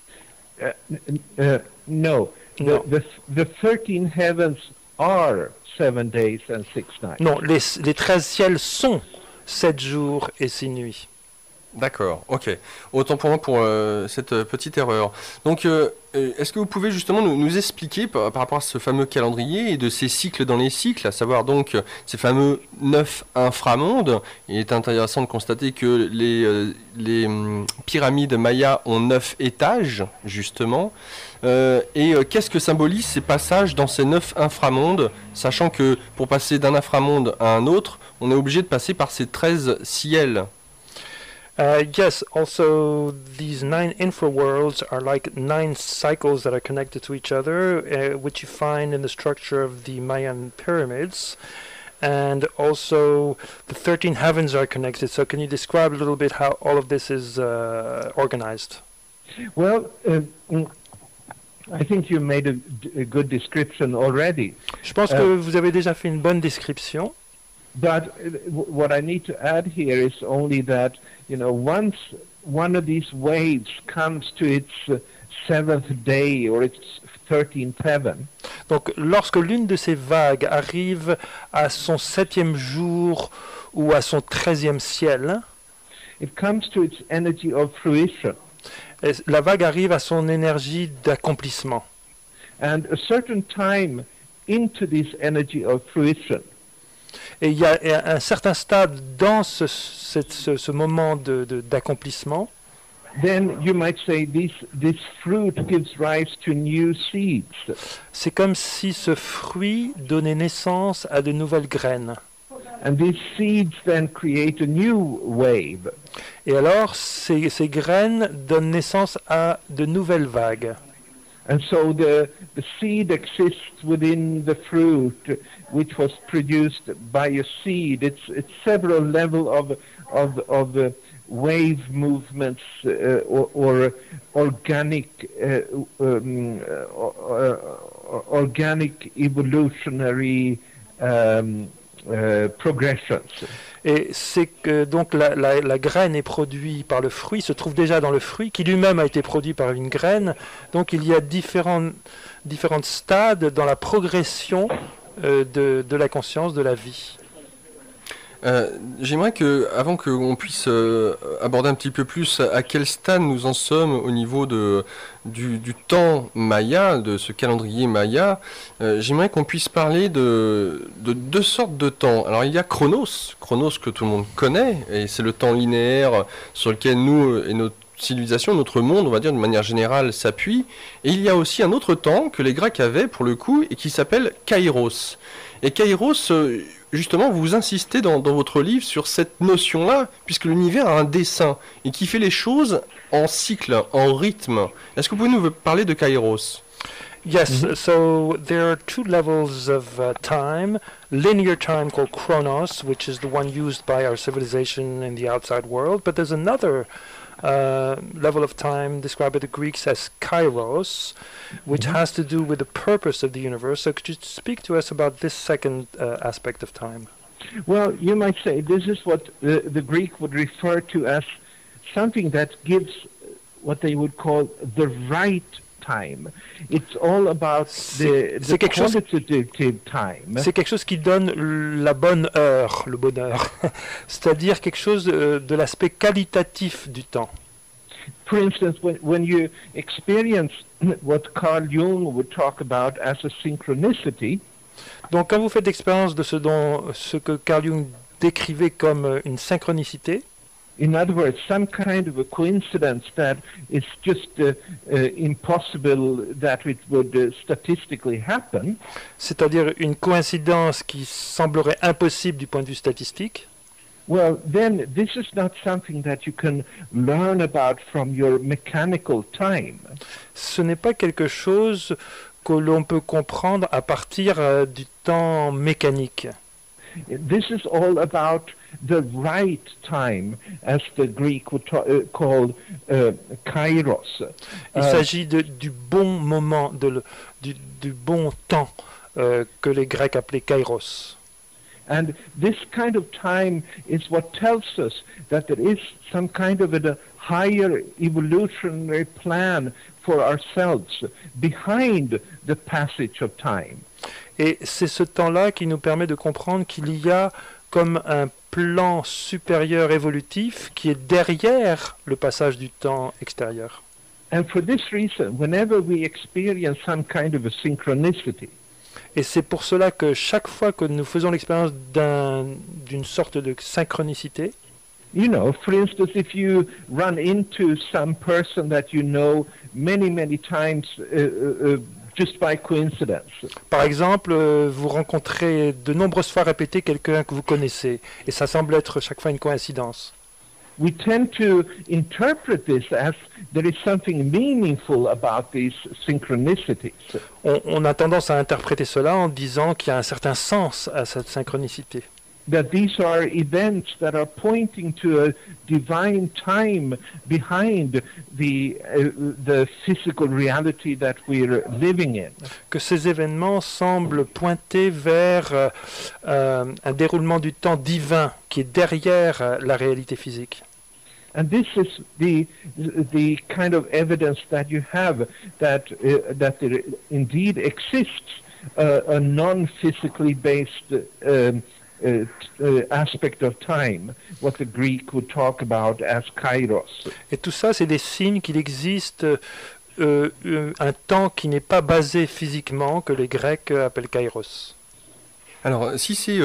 S2: No. The 13 heavens are 7 days and 6 nights.
S3: Non, les 13 ciels sont 7 jours et 6 nuits.
S1: D'accord, ok. Autant pour moi pour cette petite erreur. Donc, est-ce que vous pouvez justement nous expliquer par rapport à ce fameux calendrier et de ces cycles dans les cycles, à savoir donc ces fameux 9 inframondes. Il est intéressant de constater que les pyramides mayas ont 9 étages, justement. Et qu'est-ce que symbolisent ces passages dans ces 9 inframondes, sachant que pour passer d'un inframonde à un autre, on est obligé de passer par ces 13 ciels.
S3: Yes, also these 9 infraworlds are like 9 cycles that are connected to each other, which you find in the structure of the Mayan pyramids. And also the 13 heavens are connected. So can you describe a little bit how all of this is organized?
S2: Well, I think you made a good description already.
S3: Je pense que vous avez déjà fait une bonne description.
S2: But what I need to add here is only that, once one of these waves comes to its seventh day or its 13th heaven,
S3: Donc, lorsque l'une de ces vagues arrive à son 7e jour ou à son 13e ciel,
S2: it comes to its energy of fruition.
S3: la vague arrive à son énergie d'accomplissement.
S2: And a certain time into this energy of fruition,
S3: Et il y a un certain stade dans ce moment d'accomplissement.
S2: then you might say this fruit gives rise to new seeds.
S3: C'est comme si ce fruit donnait naissance à de nouvelles graines.
S2: And these seeds then create a new wave.
S3: Et alors, ces graines donnent naissance à de nouvelles vagues.
S2: And so the seed exists within the fruit, which was produced by a seed. It's several levels of wave movements or organic organic evolutionary progressions.
S3: Et c'est que donc la graine est produite par le fruit, se trouve déjà dans le fruit, qui lui-même a été produit par une graine. Donc il y a différents stades dans la progression de la conscience, de la vie.
S1: J'aimerais que, avant qu'on puisse aborder un petit peu plus à quel stade nous en sommes au niveau du temps maya, de ce calendrier maya, j'aimerais qu'on puisse parler de deux sortes de temps. Alors il y a Chronos que tout le monde connaît, et c'est le temps linéaire sur lequel nous et notre civilisation, notre monde, on va dire de manière générale, s'appuie. Et il y a aussi un autre temps que les Grecs avaient pour le coup, et qui s'appelle Kairos. Et Kairos, justement, vous insistez dans votre livre sur cette notion-là, puisque l'univers a un dessin, et qui fait les choses en cycle, en rythme. Est-ce que vous pouvez nous parler de Kairos?
S3: Yes, so there are two levels of time. Linear time called Chronos, which is the one used by our civilization in the outside world, but there's another level of time described by the Greeks as Kairos, which has to do with the purpose of the universe. So could you speak to us about this second aspect of time?
S2: Well, you might say this is what the Greek would refer to as something that gives what they would call the right time. It's all about the quantitative time.
S3: C'est quelque chose qui donne la bonne heure, le bonheur. C'est-à-dire quelque chose de l'aspect qualitatif du temps.
S2: For instance, when you experience what Carl Jung would talk about as a synchronicity,
S3: donc quand vous faites l'expérience de ce que Carl Jung décrivait comme une synchronicité,
S2: in other words, some kind of a coincidence that is just impossible that it would statistically happen.
S3: C'est-à-dire une coïncidence qui semblerait impossible du point de vue statistique.
S2: Well, then this is not something that you can learn about from your mechanical time.
S3: Ce n'est pas quelque chose que l'on peut comprendre à partir du temps mécanique.
S2: This is all about the right time, as the Greek would call kairos.
S3: Il s'agit du bon moment, du bon temps que les Grecs appelaient kairos.
S2: And this kind of time is what tells us that there is some kind of a higher evolutionary plan for ourselves behind the passage of time.
S3: Et c'est ce temps-là qui nous permet de comprendre qu'il y a comme un plan supérieur évolutif qui est derrière le passage du temps extérieur.
S2: And for this reason, whenever we experience some kind of a synchronicity,
S3: et c'est pour cela que chaque fois que nous faisons l'expérience d'une sorte de synchronicité,
S2: you know, for instance, if you run into some person that you know many times just by coincidence.
S3: Par exemple, vous rencontrez de nombreuses fois répétées quelqu'un que vous connaissez, et ça semble être chaque fois une coïncidence.
S2: We tend to interpret this as there is something meaningful about these synchronicities.
S3: On a tendance à interpréter cela en disant qu'il y a un certain sens à cette synchronicité.
S2: that these are events that are pointing to a divine time behind the physical reality that we're living in.
S3: Que ces événements semblent pointer vers un déroulement du temps divin qui est derrière la réalité physique.
S2: And this is the kind of evidence that you have that there indeed exists a non-physically based aspect of time, what the Greek would talk about as kairos.
S3: Et tout ça, c'est des signes qu'il existe un temps qui n'est pas basé physiquement, que les Grecs appellent kairos.
S1: Alors, si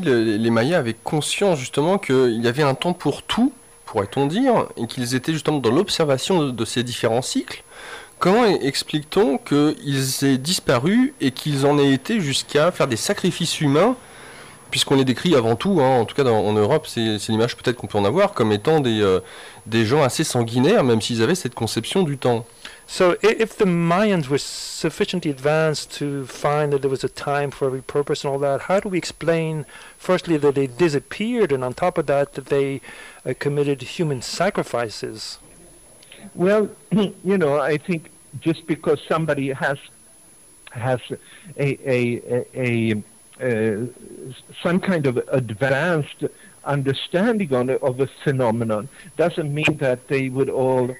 S1: les Mayas avaient conscience justement qu'il y avait un temps pour tout, pourrait-on dire, et qu'ils étaient justement dans l'observation de ces différents cycles, comment explique-t-on qu'ils aient disparu et qu'ils en aient été jusqu'à faire des sacrifices humains, puisqu'on les décrit avant tout, en tout cas en Europe, c'est l'image peut-être qu'on peut en avoir, comme étant des gens assez sanguinaires, même s'ils avaient cette conception du temps.
S3: So if the Mayans were sufficiently advanced to find that there was a time for every purpose and all that, how do we explain, firstly, that they disappeared, and on top of that they committed human sacrifices?
S2: Well, I think just because somebody has some kind of advanced understanding of a phenomenon doesn't mean that they would all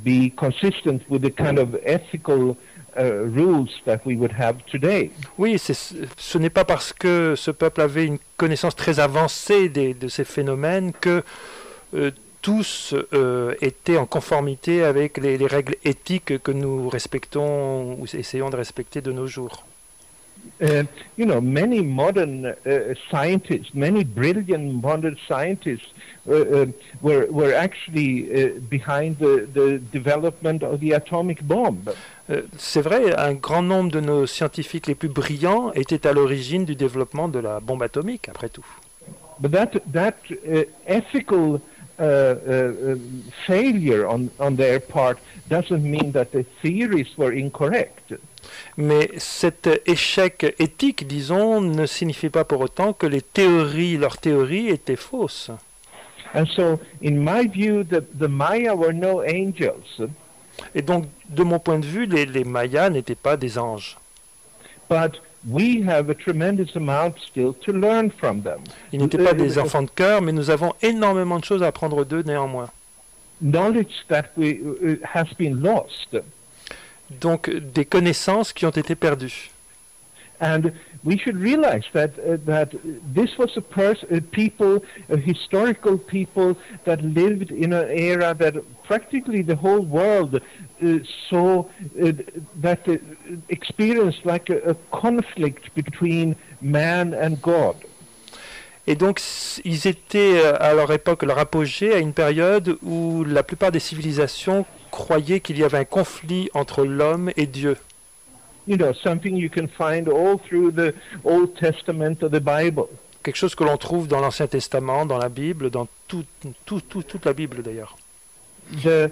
S2: be consistent with the kind of ethical rules that we would have today.
S3: Oui, ce n'est pas parce que ce peuple avait une connaissance très avancée de ces phénomènes que tous étaient en conformité avec les règles éthiques que nous respectons ou essayons de respecter de nos jours.
S2: Many modern scientists, many brilliant modern scientists were actually behind the development of the atomic bomb.
S3: C'est vrai, un grand nombre de nos scientifiques les plus brillants étaient à l'origine du développement de la bombe atomique, après tout.
S2: But that ethical failure on their part doesn't mean that the theories were incorrect.
S3: Mais cet échec éthique, disons, ne signifie pas pour autant que leurs théories étaient fausses.
S2: And so, in my view, the Maya were no angels.
S3: Et donc, de mon point de vue, les Mayas n'étaient pas des anges.
S2: But we have a tremendous amount still to learn from them.
S3: Ils n'étaient pas des enfants de cœur, mais nous avons énormément de choses à apprendre d'eux néanmoins.
S2: Knowledge that has been lost.
S3: Donc des connaissances qui ont été perdues.
S2: And we should realize that this was a historical people that lived in an era that practically the whole world saw that experienced like a conflict between man and God.
S3: Et donc ils étaient à leur époque, leur apogée, à une période où la plupart des civilisations croyaient qu'il y avait un conflit entre l'homme et Dieu.
S2: Something you can find all through the Old Testament of the Bible.
S3: Quelque chose que l'on trouve dans l'Ancien Testament, dans la Bible, dans toute la Bible d'ailleurs.
S2: The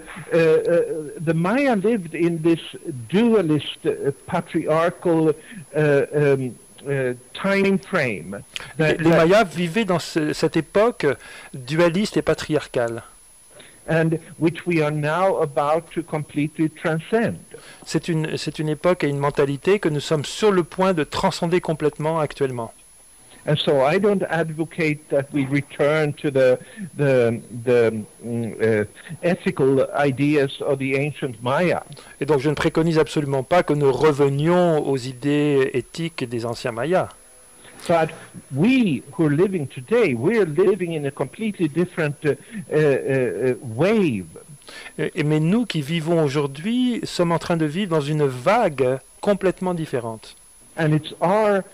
S2: Maya lived in this dualist, patriarchal time frame.
S3: Les Mayas vivaient dans cette époque dualiste et patriarcale.
S2: And which we are now about to completely transcend.
S3: C'est une époque et une mentalité que nous sommes sur le point de transcender complètement actuellement.
S2: And so I don't advocate that we return to the ethical ideas of the ancient Maya.
S3: Et donc je ne préconise absolument pas que nous revenions aux idées éthiques des anciens Mayas.
S2: But we who are living today, we're living in a completely different wave.
S3: Mais nous qui vivons aujourd'hui sommes en train de vivre dans une vague complètement différente.
S2: And it's our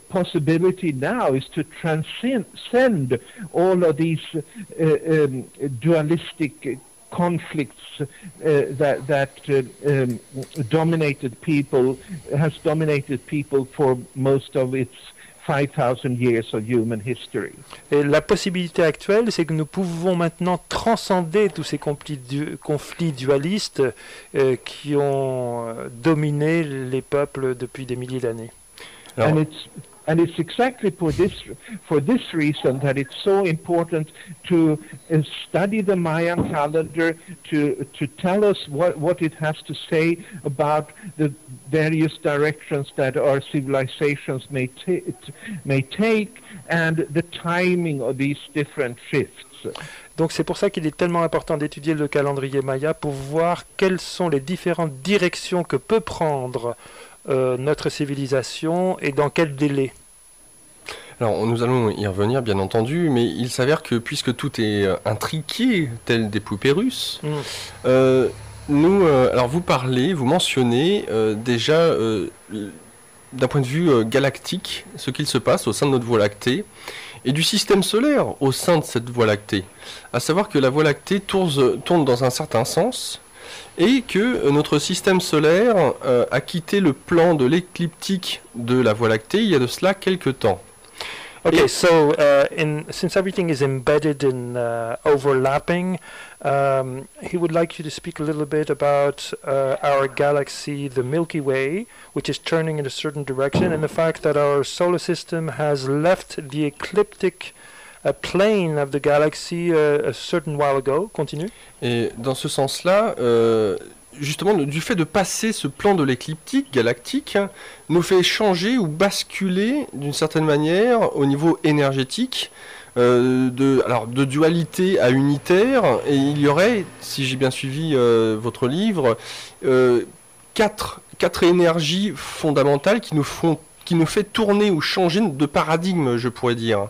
S2: possibility now is to transcend all of these dualistic conflicts that dominated people, has dominated people for most of its 5,000 years of human history.
S3: Et la possibilité actuelle, c'est que nous pouvons maintenant transcender tous ces conflits dualistes qui ont dominé les peuples depuis des milliers d'années.
S2: And And it's exactly for this reason that it's so important to study the Mayan calendar, to tell us what it has to say about the various directions that our civilizations may take and the timing of these different shifts.
S3: Donc c'est pour ça qu'il est tellement important d'étudier le calendrier maya pour voir quelles sont les différentes directions que peut prendre notre civilisation et dans quel délai.
S1: Alors nous allons y revenir bien entendu, mais il s'avère que puisque tout est intriqué, tel des poupées russes, alors vous mentionnez déjà d'un point de vue galactique ce qu'il se passe au sein de notre Voie lactée et du système solaire au sein de cette Voie lactée. À savoir que la Voie lactée tourne dans un certain sens et que notre système solaire a quitté le plan de l'écliptique de la Voie lactée il y a de cela quelques temps.
S3: Okay, so since everything is embedded in overlapping, he would like you to speak a little bit about our galaxy, the Milky Way, which is turning in a certain direction, and the fact that our solar system has left the ecliptic plane of the galaxy a certain while ago. Continue.
S1: Et dans ce sens-là, justement, du fait de passer ce plan de l'écliptique galactique, nous fait changer ou basculer d'une certaine manière au niveau énergétique, de dualité à unitaire, et il y aurait, si j'ai bien suivi votre livre, quatre énergies fondamentales qui nous fait tourner ou changer de paradigme, je pourrais dire.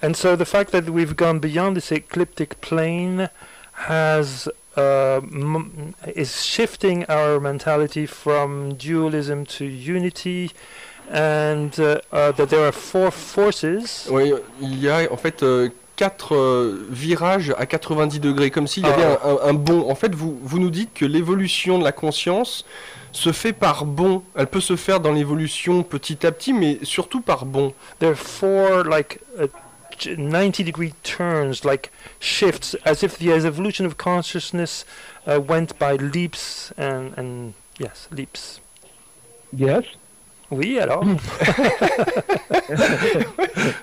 S3: And so the fact that we've gone beyond this ecliptic plane is shifting our mentality from dualism to unity, and that there are four forces.
S1: Oui, il y a en fait 4 virages à 90 degrés, comme s'il y avait un bond. En fait, vous nous dites que l'évolution de la conscience se fait par bond. Elle peut se faire dans l'évolution petit à petit, mais surtout par bond.
S3: There are four 90-degree turns, like shifts, as if the evolution of consciousness went by leaps and yes, leaps.
S2: Yes.
S3: Oui, alors.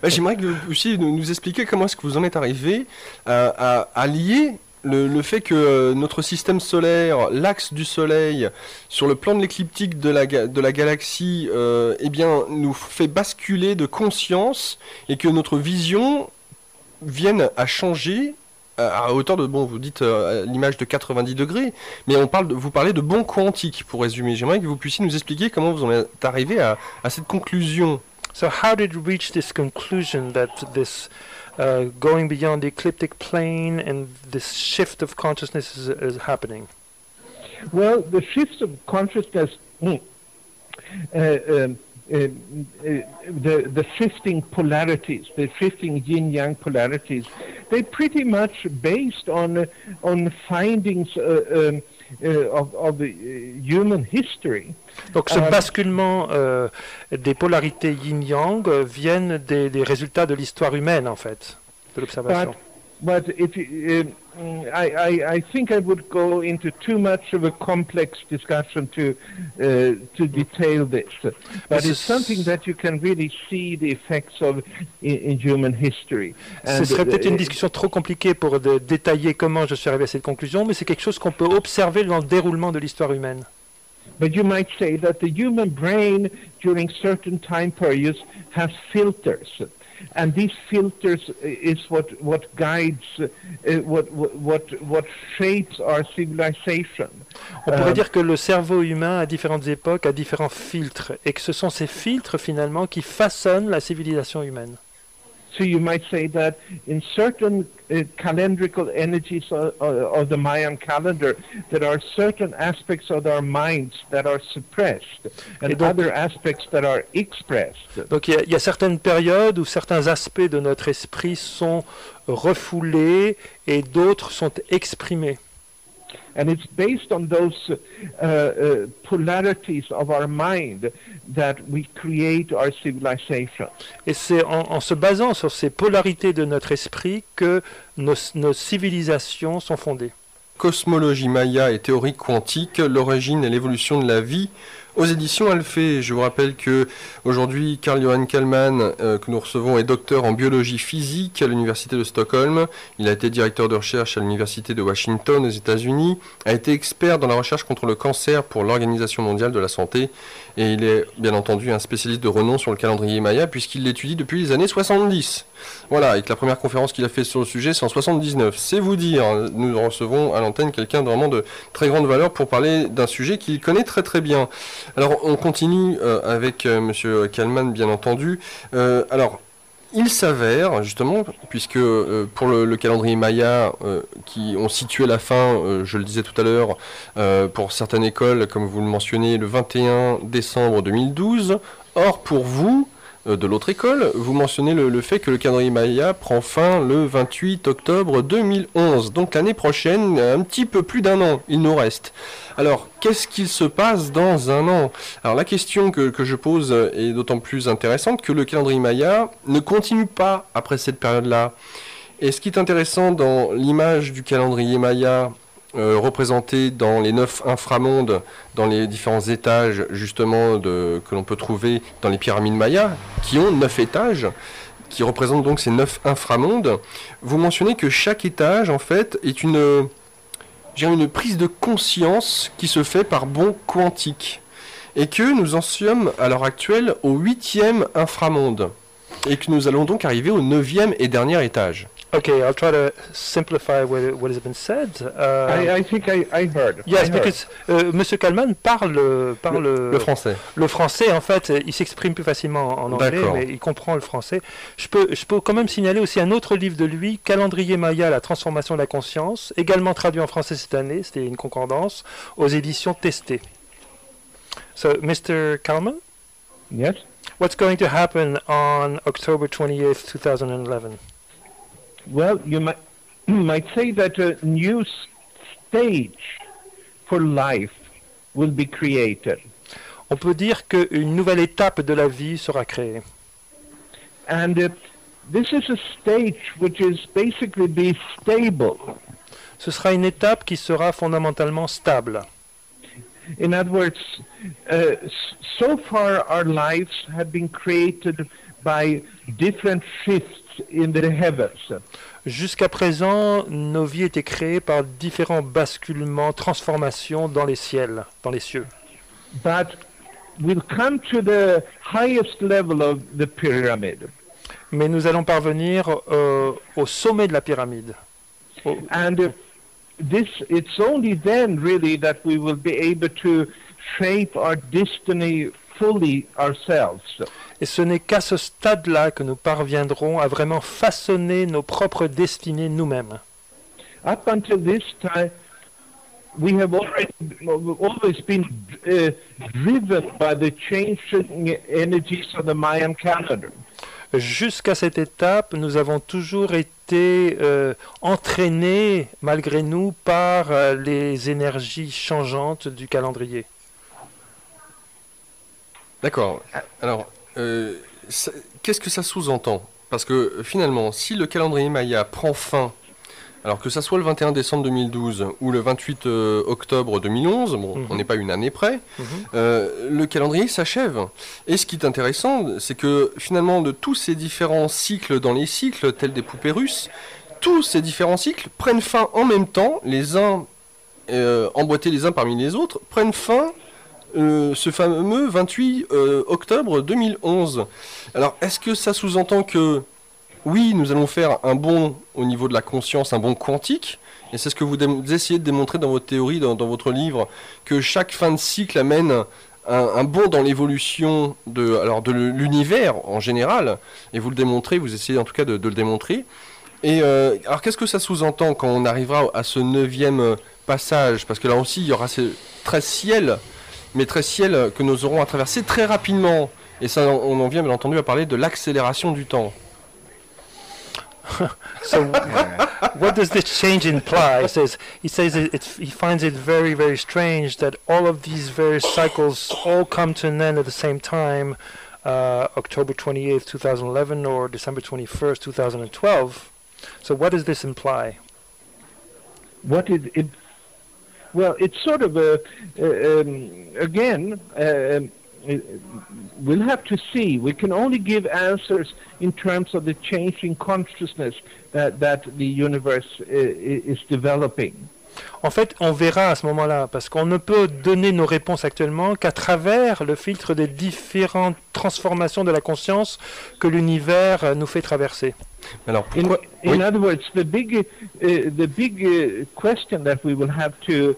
S1: J'aimerais que vous puissiez nous expliquer comment est-ce que vous en êtes arrivé à lier le fait que notre système solaire, l'axe du Soleil, sur le plan de l'écliptique de la galaxie, nous fait basculer de conscience et que notre vision vienne à changer à hauteur de, vous dites à l'image de 90 degrés, mais vous parlez de bond quantique, pour résumer. J'aimerais que vous puissiez nous expliquer comment vous en êtes arrivé à cette conclusion.
S3: So how did you reach this conclusion that this going beyond the ecliptic plane and this shift of consciousness is happening?
S2: Well, the shift of consciousness, the shifting polarities, the shifting yin-yang polarities, they're pretty much based on findings of the human history.
S3: Donc ce basculement des polarités yin-yang viennent des résultats de l'histoire humaine, en fait, de l'observation.
S2: But if I think I would go into too much of a complex discussion to detail this. But it's something that you can really see the effects of in human history.
S3: Ce serait peut-être une discussion trop compliquée pour détailler comment je suis arrivé à cette conclusion, mais c'est quelque chose qu'on peut observer dans le déroulement de l'histoire humaine.
S2: But you might say that the human brain during certain time periods has filters. And these filters is what guides, what shapes our civilization.
S3: On pourrait dire que le cerveau humain, à différentes époques, a différents filtres, et que ce sont ces filtres, finalement, qui façonnent la civilisation humaine.
S2: So you might say that in certain calendrical energies of the Mayan calendar, there are certain aspects of our minds that are suppressed, and donc, other aspects that are expressed.
S3: Donc il y a certaines périodes où certains aspects de notre esprit sont refoulés et d'autres sont exprimés.
S2: And it's based on those polarities of our mind that we create our civilization.
S3: Et c'est en se basant sur ces polarités de notre esprit que nos civilisations sont fondées.
S1: Cosmologie maya et théorie quantique, l'origine et l'évolution de la vie aux éditions Alphée. Je vous rappelle que aujourd'hui, Carl-Johan Kallman, que nous recevons, est docteur en biologie physique à l'Université de Stockholm. Il a été directeur de recherche à l'Université de Washington aux États-Unis, a été expert dans la recherche contre le cancer pour l'Organisation mondiale de la santé, et il est bien entendu un spécialiste de renom sur le calendrier Maya puisqu'il l'étudie depuis les années 70. Voilà, et que la première conférence qu'il a faite sur le sujet, c'est en 79. C'est vous dire, nous recevons à l'antenne quelqu'un vraiment de très grande valeur pour parler d'un sujet qu'il connaît très très bien. Alors, on continue avec Monsieur Kallman, bien entendu. Alors, il s'avère, justement, puisque pour le calendrier Maya, qui ont situé la fin, je le disais tout à l'heure, pour certaines écoles, comme vous le mentionnez, le 21 décembre 2012. Or, pour vous, de l'autre école, vous mentionnez le fait que le calendrier Maya prend fin le 28 octobre 2011. Donc l'année prochaine, un petit peu plus d'un an, il nous reste. Alors, qu'est-ce qu'il se passe dans un an? Alors la question que je pose est d'autant plus intéressante que le calendrier Maya ne continue pas après cette période-là. Et ce qui est intéressant dans l'image du calendrier Maya, représenté dans les 9 inframondes, dans les différents étages justement que l'on peut trouver dans les pyramides mayas, qui ont 9 étages, qui représentent donc ces 9 inframondes. Vous mentionnez que chaque étage en fait est une prise de conscience qui se fait par bond quantique, et que nous en sommes à l'heure actuelle au 8e inframonde, et que nous allons donc arriver au 9e et dernier étage.
S3: Okay, I'll try to simplify what has been said.
S2: I think I heard.
S3: Yes, because Monsieur Kallman parle
S1: le français.
S3: Le français, en fait, il s'exprime plus facilement en anglais, mais il comprend le français. Je peux quand même signaler aussi un autre livre de lui, Calendrier Maya, la transformation de la conscience, également traduit en français cette année, c'était une concordance, aux éditions Testées. So, Mr. Kallman?
S2: Yes?
S3: What's going to happen on October 28th, 2011?
S2: Well, you might say that a new stage for life will be created.
S3: On peut dire qu'une nouvelle étape de la vie sera créée.
S2: And this is a stage which is basically be stable.
S3: Ce sera une étape qui sera fondamentalement stable.
S2: In other words, so far our lives have been created by different shifts in the heavens.
S3: Jusqu'à présent, nos vies étaient créées par différents basculements, transformations dans les cieux.
S2: But we'll come to the highest level of the pyramid.
S3: Mais nous allons parvenir au sommet de la pyramide.
S2: And it's only then really that we will be able to shape our destiny fully ourselves.
S3: Et ce n'est qu'à ce stade-là que nous parviendrons à vraiment façonner nos propres destinées nous-mêmes.
S2: Up until this time, we have always been driven by the changing energies of the Mayan calendar.
S3: Jusqu'à cette étape, nous avons toujours été entraînés, malgré nous, par les énergies changeantes du calendrier.
S1: D'accord. Alors, qu'est-ce que ça sous-entend? Parce que finalement, si le calendrier Maya prend fin, alors que ça soit le 21 décembre 2012 ou le 28 octobre 2011, bon, on n'est pas une année près, le calendrier s'achève. Et ce qui est intéressant, c'est que finalement, de tous ces différents cycles dans les cycles, tels des poupées russes, tous ces différents cycles prennent fin en même temps, les uns emboîtés les uns parmi les autres, prennent fin ce fameux 28 octobre 2011. Alors, est-ce que ça sous-entend que, oui, nous allons faire un bond au niveau de la conscience, un bond quantique, et c'est ce que vous essayez de démontrer dans votre théorie, dans votre livre, que chaque fin de cycle amène un bond dans l'évolution de l'univers en général, et vous le démontrez, vous essayez en tout cas de le démontrer. Et alors, qu'est-ce que ça sous-entend quand on arrivera à ce 9e passage? Parce que là aussi, il y aura ces 13 ciels, mais 13 ciels que nous aurons à traverser très rapidement. Et ça, on en vient bien entendu à parler de l'accélération du temps.
S3: So, what does this change imply? He says he finds it very, very strange that all of these various cycles all come to an end at the same time, October 28th, 2011, or December 21st, 2012. So, what does this imply?
S2: Well, it's sort of again, we'll have to see. We can only give answers in terms of the changing consciousness that the universe is developing.
S3: En fait, on verra à ce moment-là, parce qu'on ne peut donner nos réponses actuellement qu'à travers le filtre des différentes transformations de la conscience que l'univers nous fait traverser.
S1: Alors, pourquoi...
S2: In other words, the big question that we will have to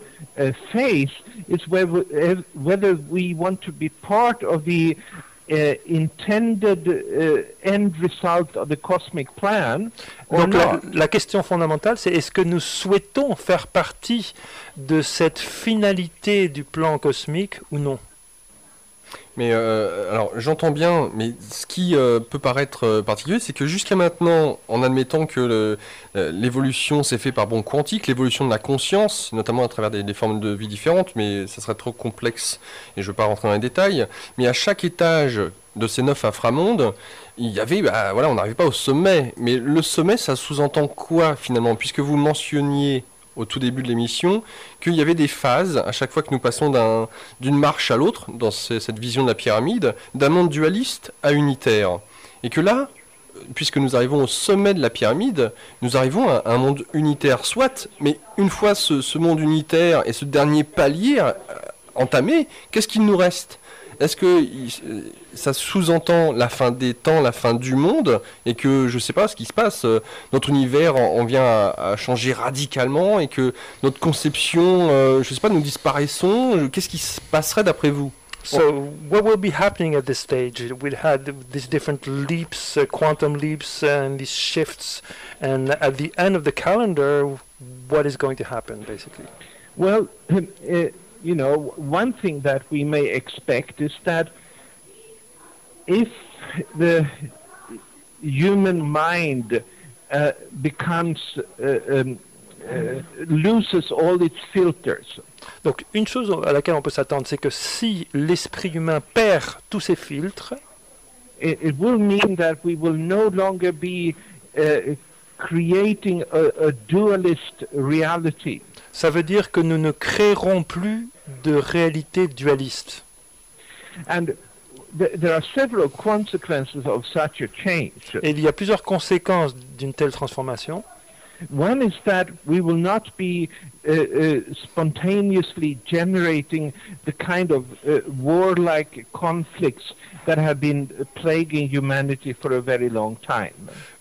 S2: face is whether we want to be part of the intended end result of the cosmic plan or
S3: Donc
S2: not.
S3: la question fondamentale, c'est est-ce que nous souhaitons faire partie de cette finalité du plan cosmique ou non?
S1: Mais alors j'entends bien, mais ce qui peut paraître particulier, c'est que jusqu'à maintenant, en admettant que l'évolution s'est faite par bond quantique, l'évolution de la conscience, notamment à travers des formes de vie différentes, mais ça serait trop complexe et je ne veux pas rentrer dans les détails, mais à chaque étage de ces 9 inframondes, il y avait, voilà, on n'arrivait pas au sommet, mais le sommet, ça sous-entend quoi finalement, puisque vous mentionniez au tout début de l'émission, qu'il y avait des phases, à chaque fois que nous passons d'une marche à l'autre, dans cette vision de la pyramide, d'un monde dualiste à unitaire. Et que là, puisque nous arrivons au sommet de la pyramide, nous arrivons à un monde unitaire, soit, mais une fois ce monde unitaire et ce dernier palier entamé, qu'est-ce qu'il nous reste ? Est-ce que ça sous-entend la fin des temps, la fin du monde, et que je ne sais pas ce qui se passe, notre univers en vient à changer radicalement, et que notre conception, je ne sais pas, nous disparaissons. Qu'est-ce qui se passerait d'après vous?
S3: So what will be happening at this stage? We had these different leaps, quantum leaps, and these shifts, and at the end of the calendar, what is going to happen, basically?
S2: Well, you know, one thing that we may expect is that if the human mind becomes loses all its filters.
S3: Donc une chose à laquelle on peut s'attendre, c'est que si l'esprit humain perd tous ses filtres,
S2: It will mean that we will no longer be creating a dualist reality.
S3: ça veut dire que nous ne créerons plus de réalité dualiste.
S2: And there are several consequences of such a change.
S3: Et il y a plusieurs conséquences d'une telle transformation.
S2: One is that we will not be spontaneously generating the kind of warlike conflicts that have been plaguing humanity for a very long time.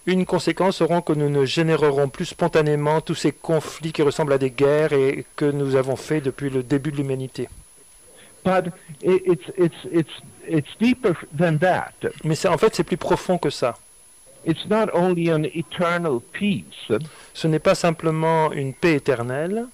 S3: Une conséquence sera que nous ne générerons plus spontanément tous ces conflits qui ressemblent à des guerres et que nous avons fait depuis le début de l'humanité.
S2: But it's deeper than that.
S3: Mais en fait, c'est plus profond que ça.
S2: It's not only an eternal peace.
S3: Ce n'est pas simplement une paix éternelle,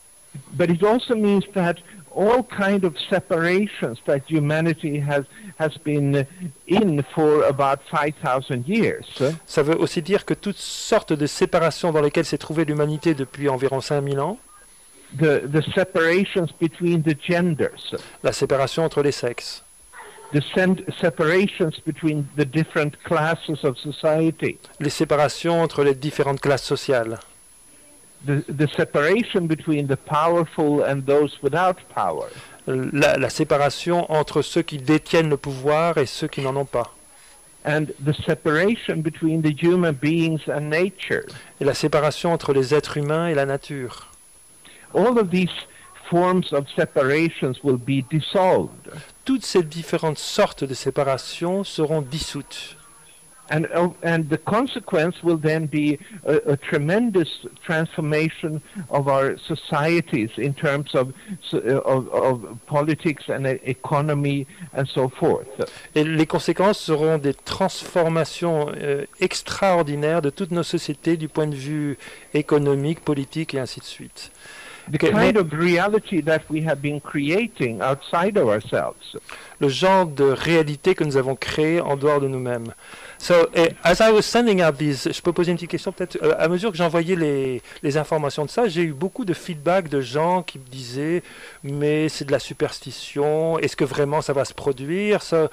S2: but it also means that all kind of separations that humanity has been in for about 5,000 years.
S3: Ça veut aussi dire que toutes sortes de séparations dans lesquelles s'est trouvée l'humanité depuis environ 5000 ans,
S2: the separations between the genders,
S3: la séparation entre les sexes,
S2: the separations between the different classes of society,
S3: les séparations entre les différentes classes sociales,
S2: the separation between the powerful and those without power,
S3: la séparation entre ceux qui détiennent le pouvoir et ceux qui n'en ont pas,
S2: and the separation between the human beings and nature.
S3: et la séparation entre les êtres humains et la nature.
S2: All of these forms of separations will be dissolved.
S3: Toutes ces différentes sortes de séparations seront dissoutes.
S2: And the consequence will then be a tremendous transformation of our societies in terms of politics and economy and so forth.
S3: Et les conséquences seront des transformations extraordinaires de toutes nos sociétés du point de vue économique, politique et ainsi de suite.
S2: The kind of reality that we have been creating outside of ourselves.
S3: Le genre de réalité que nous avons créé en dehors de nous-mêmes. So, as I was sending out these, je peux poser une petite question peut-être. À mesure que j'envoyais les informations de ça, j'ai eu beaucoup de feedback de gens qui me disaient, mais c'est de la superstition. Est-ce que vraiment ça va se produire? So,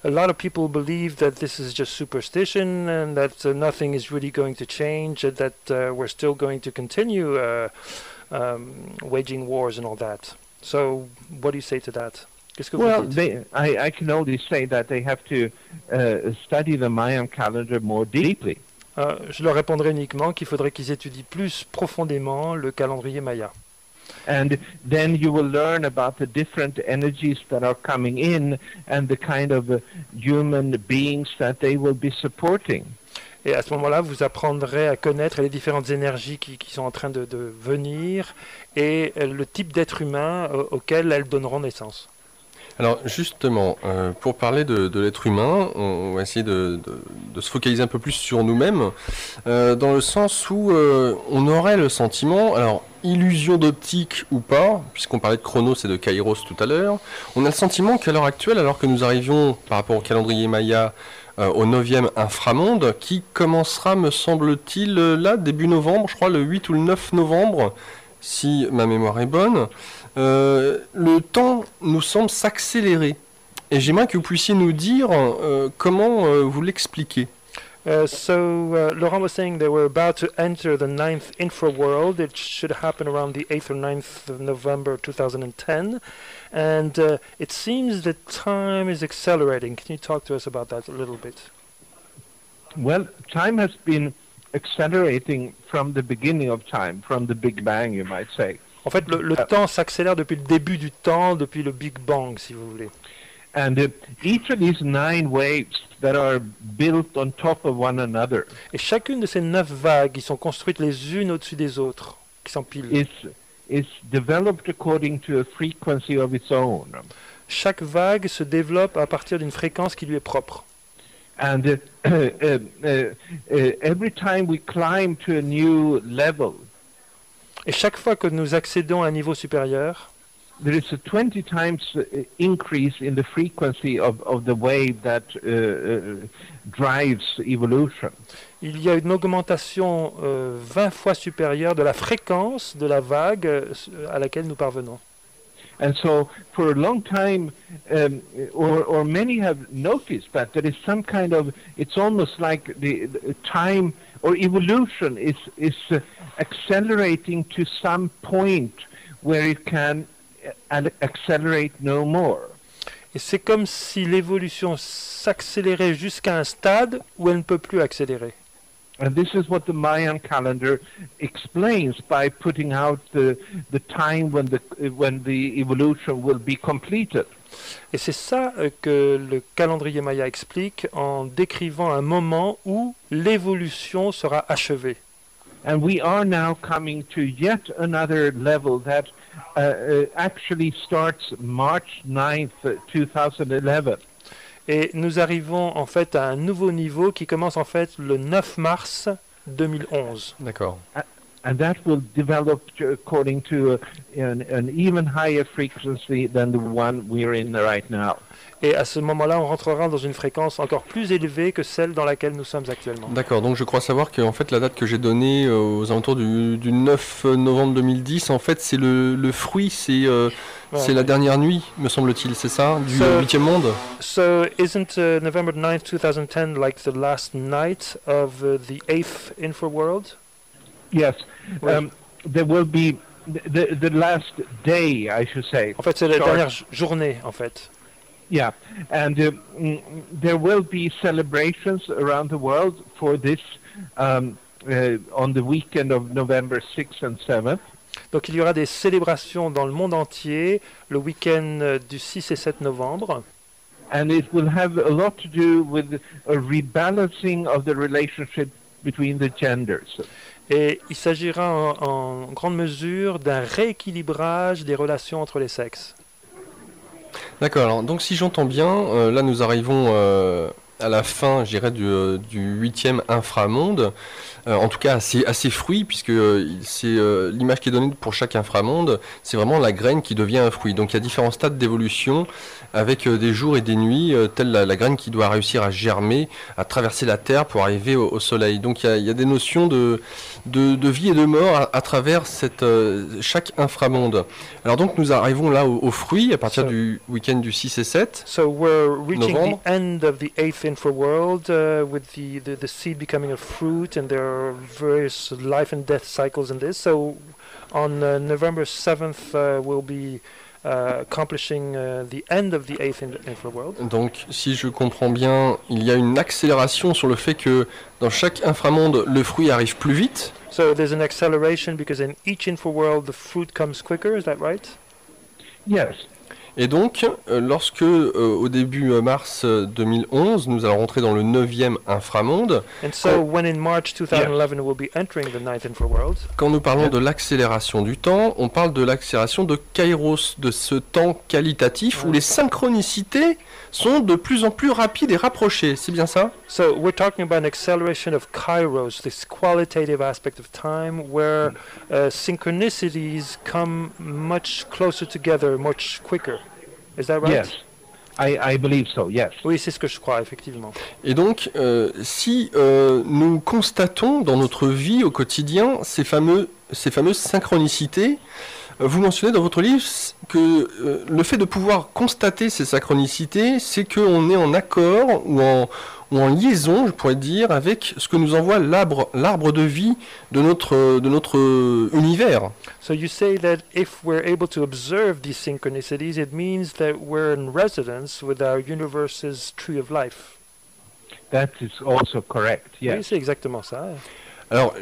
S3: a lot of people believe that this is just superstition and that nothing is really going to change, and that we're still going to continue waging wars and all that. So, what do you say to that? Qu'est-ce que vous
S2: Well,
S3: dites?
S2: I can only say that they have to study the Mayan calendar more deeply.
S3: Je leur répondrai uniquement qu'il faudrait qu'ils étudient plus profondément le calendrier maya.
S2: And then you will learn about the different energies that are coming in and the kind of human beings that they will be supporting.
S3: Et à ce moment-là, vous apprendrez à connaître les différentes énergies qui sont en train de venir et le type d'être humain auquel elles donneront naissance.
S1: Alors justement, pour parler de l'être humain, on va essayer de se focaliser un peu plus sur nous-mêmes, dans le sens où on aurait le sentiment, alors illusion d'optique ou pas, puisqu'on parlait de Chronos et de Kairos tout à l'heure, on a le sentiment qu'à l'heure actuelle, alors que nous arrivons par rapport au calendrier Maya au 9e inframonde, qui commencera, me semble-t-il, là, début novembre, je crois le 8 ou le 9 novembre, si ma mémoire est bonne, le temps nous semble s'accélérer. Et j'aimerais que vous puissiez nous dire comment vous l'expliquez.
S3: Laurent was saying they were about to enter the 9th infra world. It should happen around the 8th or 9th of November 2010. And it seems that time is accelerating. Can you talk to us about that a little bit?
S2: Well, time has been accelerating from the beginning of time, from the Big Bang, you might say.
S3: En fait, le temps s'accélère depuis le début du temps, depuis le Big Bang, si vous voulez.
S2: And each of these 9 waves that are built on top of one another
S3: Et chacune de ces 9 vagues, qui sont construites les unes au-dessus des autres, qui s'empilent.
S2: is developed according to a frequency of its own.
S3: Chaque vague se développe à partir d'une fréquence qui lui est propre.
S2: And every time we climb to a new level,
S3: Et chaque fois que nous accédons à un niveau supérieur,
S2: there is a 20 times increase in the frequency of the wave that drives evolution.
S3: il y a une augmentation 20 fois supérieure de la fréquence de la vague à laquelle nous parvenons.
S2: And so for a long time, or many have noticed that there is some kind of, it's almost like the time or evolution is accelerating to some point where it can accelerate no more.
S3: Et c'est comme si l'évolution s'accélérait jusqu'à un stade où elle ne peut plus accélérer.
S2: And this is what the Mayan calendar explains by putting out the time when the evolution will be completed.
S3: Et c'est ça que le calendrier Maya explique en décrivant un moment où l'évolution sera achevée.
S2: And we are now coming to yet another level that actually starts March 9th, 2011.
S3: Et nous arrivons en fait à un nouveau niveau qui commence en fait le 9 mars 2011.
S1: D'accord.
S2: And that will develop according to an even higher frequency than the one we're in right now.
S3: Et à ce moment-là, on rentrera dans une fréquence encore plus élevée que celle dans laquelle nous sommes actuellement.
S1: D'accord, donc je crois savoir que en fait, la date que j'ai donnée aux alentours du 9 novembre 2010, en fait, c'est le fruit, c'est la dernière nuit, me semble-t-il, c'est ça, du 8e monde.
S3: So isn't November 9th, 2010 like the last night of the 8th infra world?
S2: Yes, there will be the last day, I should say.
S3: En fait, c'est la dernière journée, en fait.
S2: Yeah, and there will be celebrations around the world for this on the weekend of November 6th and 7th.
S3: Donc il y aura des célébrations dans le monde entier le week-end du 6 et 7 novembre.
S2: And it will have a lot to do with a rebalancing of the relationship between the genders.
S3: Et il s'agira en grande mesure d'un rééquilibrage des relations entre les sexes.
S1: D'accord, alors donc si j'entends bien, là nous arrivons à la fin, je dirais, du 8e inframonde, en tout cas assez fruit, puisque c'est l'image qui est donnée pour chaque inframonde, c'est vraiment la graine qui devient un fruit. Donc il y a différents stades d'évolution avec des jours et des nuits, telle la graine qui doit réussir à germer, à traverser la terre pour arriver au soleil. Donc il y a des notions de vie et de mort à travers chaque inframonde. Alors donc nous arrivons là aux fruits à partir du week-end du 6 et 7
S3: So we're reaching
S1: novembre.
S3: the end of the 8th infraworld with the seed becoming a fruit, and there are various life and death cycles in this. So on November 7th, we'll be accomplishing the end of the 8th infraworld.
S1: Donc, si je comprends bien, il y a une accélération sur le fait que dans chaque inframonde, le fruit arrive plus vite.
S3: So there's an acceleration because in each infraworld, the fruit comes quicker. Is that right?
S2: Yes.
S1: Et donc, lorsque, au début mars 2011, nous allons rentrer dans le 9e inframonde,
S3: And so when in March 2011 we'll be entering the 9th infraworld,
S1: quand nous parlons de l'accélération du temps, on parle de l'accélération de kairos, de ce temps qualitatif où les synchronicités sont de plus en plus rapides et rapprochées. C'est bien ça ?
S3: so we're talking about an acceleration of kairos, this qualitative aspect of time where synchronicities come much closer together, much quicker. Is that right?
S2: Yes. I believe so, yes.
S3: Oui, c'est ce que je crois, effectivement.
S1: Et donc, si nous constatons dans notre vie au quotidien ces fameuses synchronicités, vous mentionnez dans votre livre que le fait de pouvoir constater ces synchronicités, c'est qu'on est en accord ou en liaison, je pourrais dire, avec ce que nous envoie l'arbre de vie de notre univers.
S3: So you say that if we're able to observe these synchronicities, it means that we're in resonance with our universe's tree of life.
S2: That is also correct,
S3: Oui,
S2: yes.
S3: c'est exactement ça.
S1: Alors,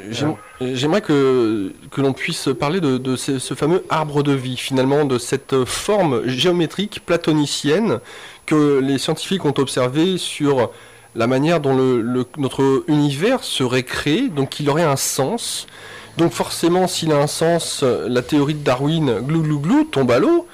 S1: j'aimerais que l'on puisse parler de ce fameux arbre de vie, finalement, de cette forme géométrique platonicienne que les scientifiques ont observée sur la manière dont notre univers serait créé, donc qu'il aurait un sens. Donc forcément, s'il a un sens, la théorie de Darwin, glou glou glou, tombe à l'eau.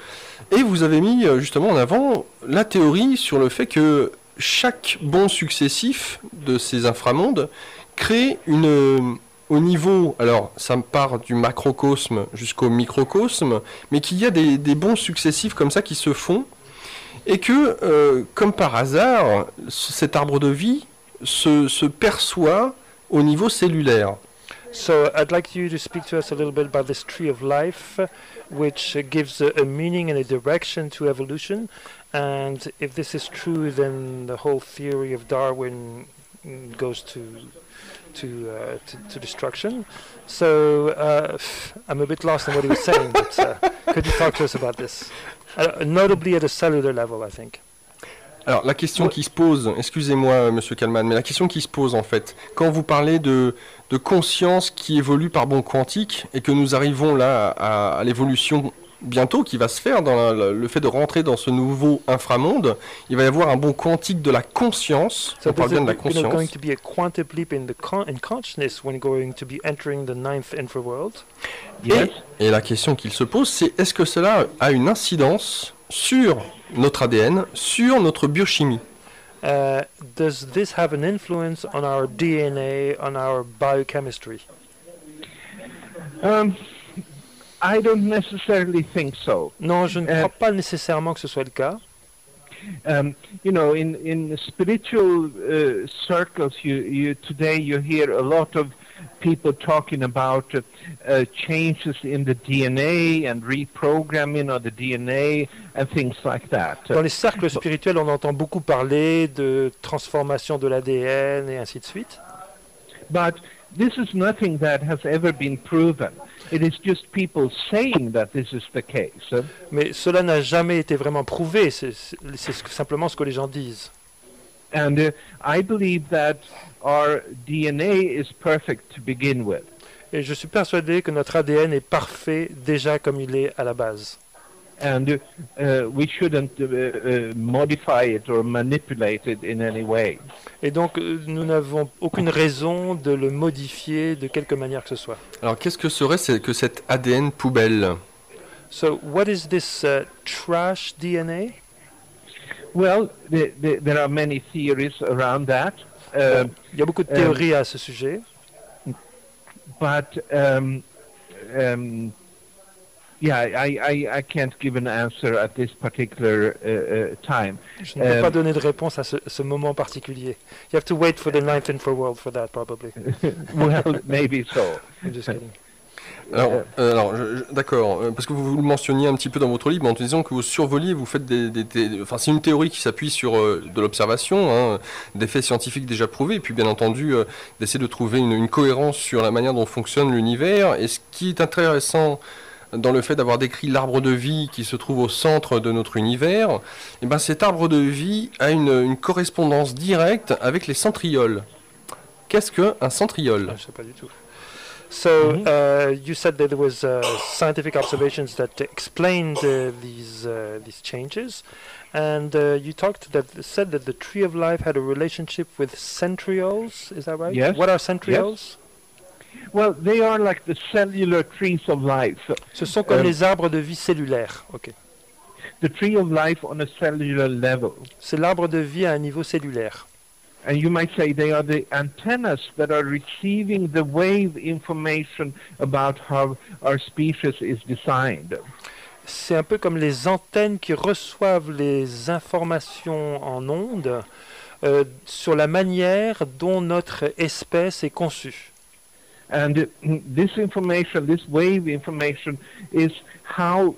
S1: Et vous avez mis justement en avant la théorie sur le fait que chaque bond successif de ces inframondes crée au niveau, alors ça me part du macrocosme jusqu'au microcosme, mais qu'il y a des bonds successifs comme ça qui se font, et que, comme par hasard, cet arbre de vie se perçoit au niveau cellulaire.
S3: So I'd like you to speak to us a little bit about this tree of life, which gives a meaning and a direction to evolution. And if this is true, then the whole theory of Darwin goes to destruction. So I'm a bit lost in what he was saying, but could you talk to us about this? Notably at a cellular level, I think.
S1: Alors la question qui se pose, excusez-moi Monsieur Kalman, mais la question qui se pose en fait, quand vous parlez de conscience qui évolue par bond quantique et que nous arrivons là à l'évolution bientôt qui va se faire dans le fait de rentrer dans ce nouveau inframonde, il va y avoir un bond quantique de la conscience.
S3: So
S1: on parle bien de la
S3: there's going
S1: conscience.
S3: to be a quantum leap in consciousness when going to be entering the 9th infraworld.
S2: Yes.
S1: Et la question qu'il se pose, c'est est-ce que cela a une incidence sur notre ADN, sur notre biochimie?
S3: Does this have an influence on our DNA, on our biochemistry?
S2: I don't necessarily think so.
S3: Non, je ne crois pas nécessairement que ce soit le cas.
S2: You know, in spiritual circles, today you hear a lot of people talking about changes in the DNA and reprogramming of the DNA and things like that.
S3: Dans les cercles spirituels, on entend beaucoup parler de transformation de l'ADN et ainsi de suite.
S2: But this is nothing that has ever been proven. It is just people saying that this is the case.
S3: Mais cela n'a jamais été vraiment prouvé, c'est simplement ce que les gens disent.
S2: And I believe that our DNA is perfect to begin with.
S3: Et je suis persuadé que notre ADN est parfait déjà comme il est à la base.
S2: And we shouldn't modify it or manipulate it in any way.
S3: Et donc nous n'avons aucune raison de le modifier de quelque manière que ce soit.
S1: Alors qu'est-ce que serait que cet ADN poubelle?
S3: So what is this trash DNA?
S2: Well, there are many theories around that.
S3: Il y a beaucoup de théories à ce sujet.
S2: But Yeah, I can't give an answer at this particular time.
S3: Je ne peux pas donner de réponse à ce moment particulier. You have to wait for the Ninth Infraworld for that, probably.
S2: Well, maybe so.
S3: I'm just kidding.
S1: Alors d'accord, parce que vous le mentionniez un petit peu dans votre livre, en disant que vous survoliez, vous faites enfin, c'est une théorie qui s'appuie sur de l'observation, hein, des faits scientifiques déjà prouvés, et puis bien entendu d'essayer de trouver une cohérence sur la manière dont fonctionne l'univers. Et ce qui est intéressant dans le fait d'avoir décrit l'arbre de vie qui se trouve au centre de notre univers, et ben cet arbre de vie a une correspondance directe avec les centrioles. Qu'est-ce qu'un centriole?
S3: Je ne sais pas du tout. So you said that there was scientific observations that explained these changes, and you said that the tree of life had a relationship with centrioles. Is that right?
S2: Yes.
S3: What are centrioles?
S2: Yes. Well, they are like the cellular trees of life.
S3: Ce sont comme les arbres de vie cellulaires. Okay.
S2: The tree of life on a cellular level.
S3: C'est l'arbre de vie à un niveau cellulaire.
S2: And you might say they are the antennas that are receiving the wave information about how our species is designed.
S3: C'est un peu comme les antennes qui reçoivent les informations en ondes sur la manière dont notre espèce est conçue.
S2: And this information, this wave information, is how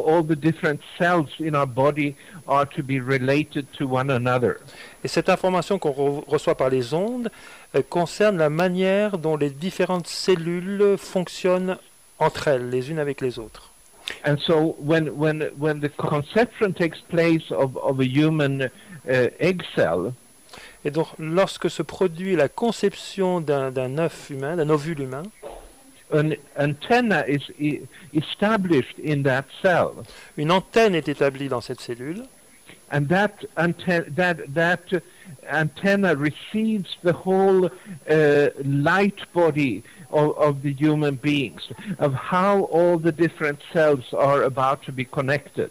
S2: all the different cells in our body are to be related to one another.
S3: Et cette information qu'on reçoit par les ondes concerne la manière dont les différentes cellules fonctionnent entre elles, les unes avec les autres.
S2: And so when the conception takes place of a human egg cell,
S3: et donc lorsque se produit la conception d'un œuf humain, d'un ovule humain,
S2: an antenna is established in that cell.
S3: Une antenne est établie dans cette cellule.
S2: And that antenna receives the whole light body of the human beings, of how all the different cells are about to be connected.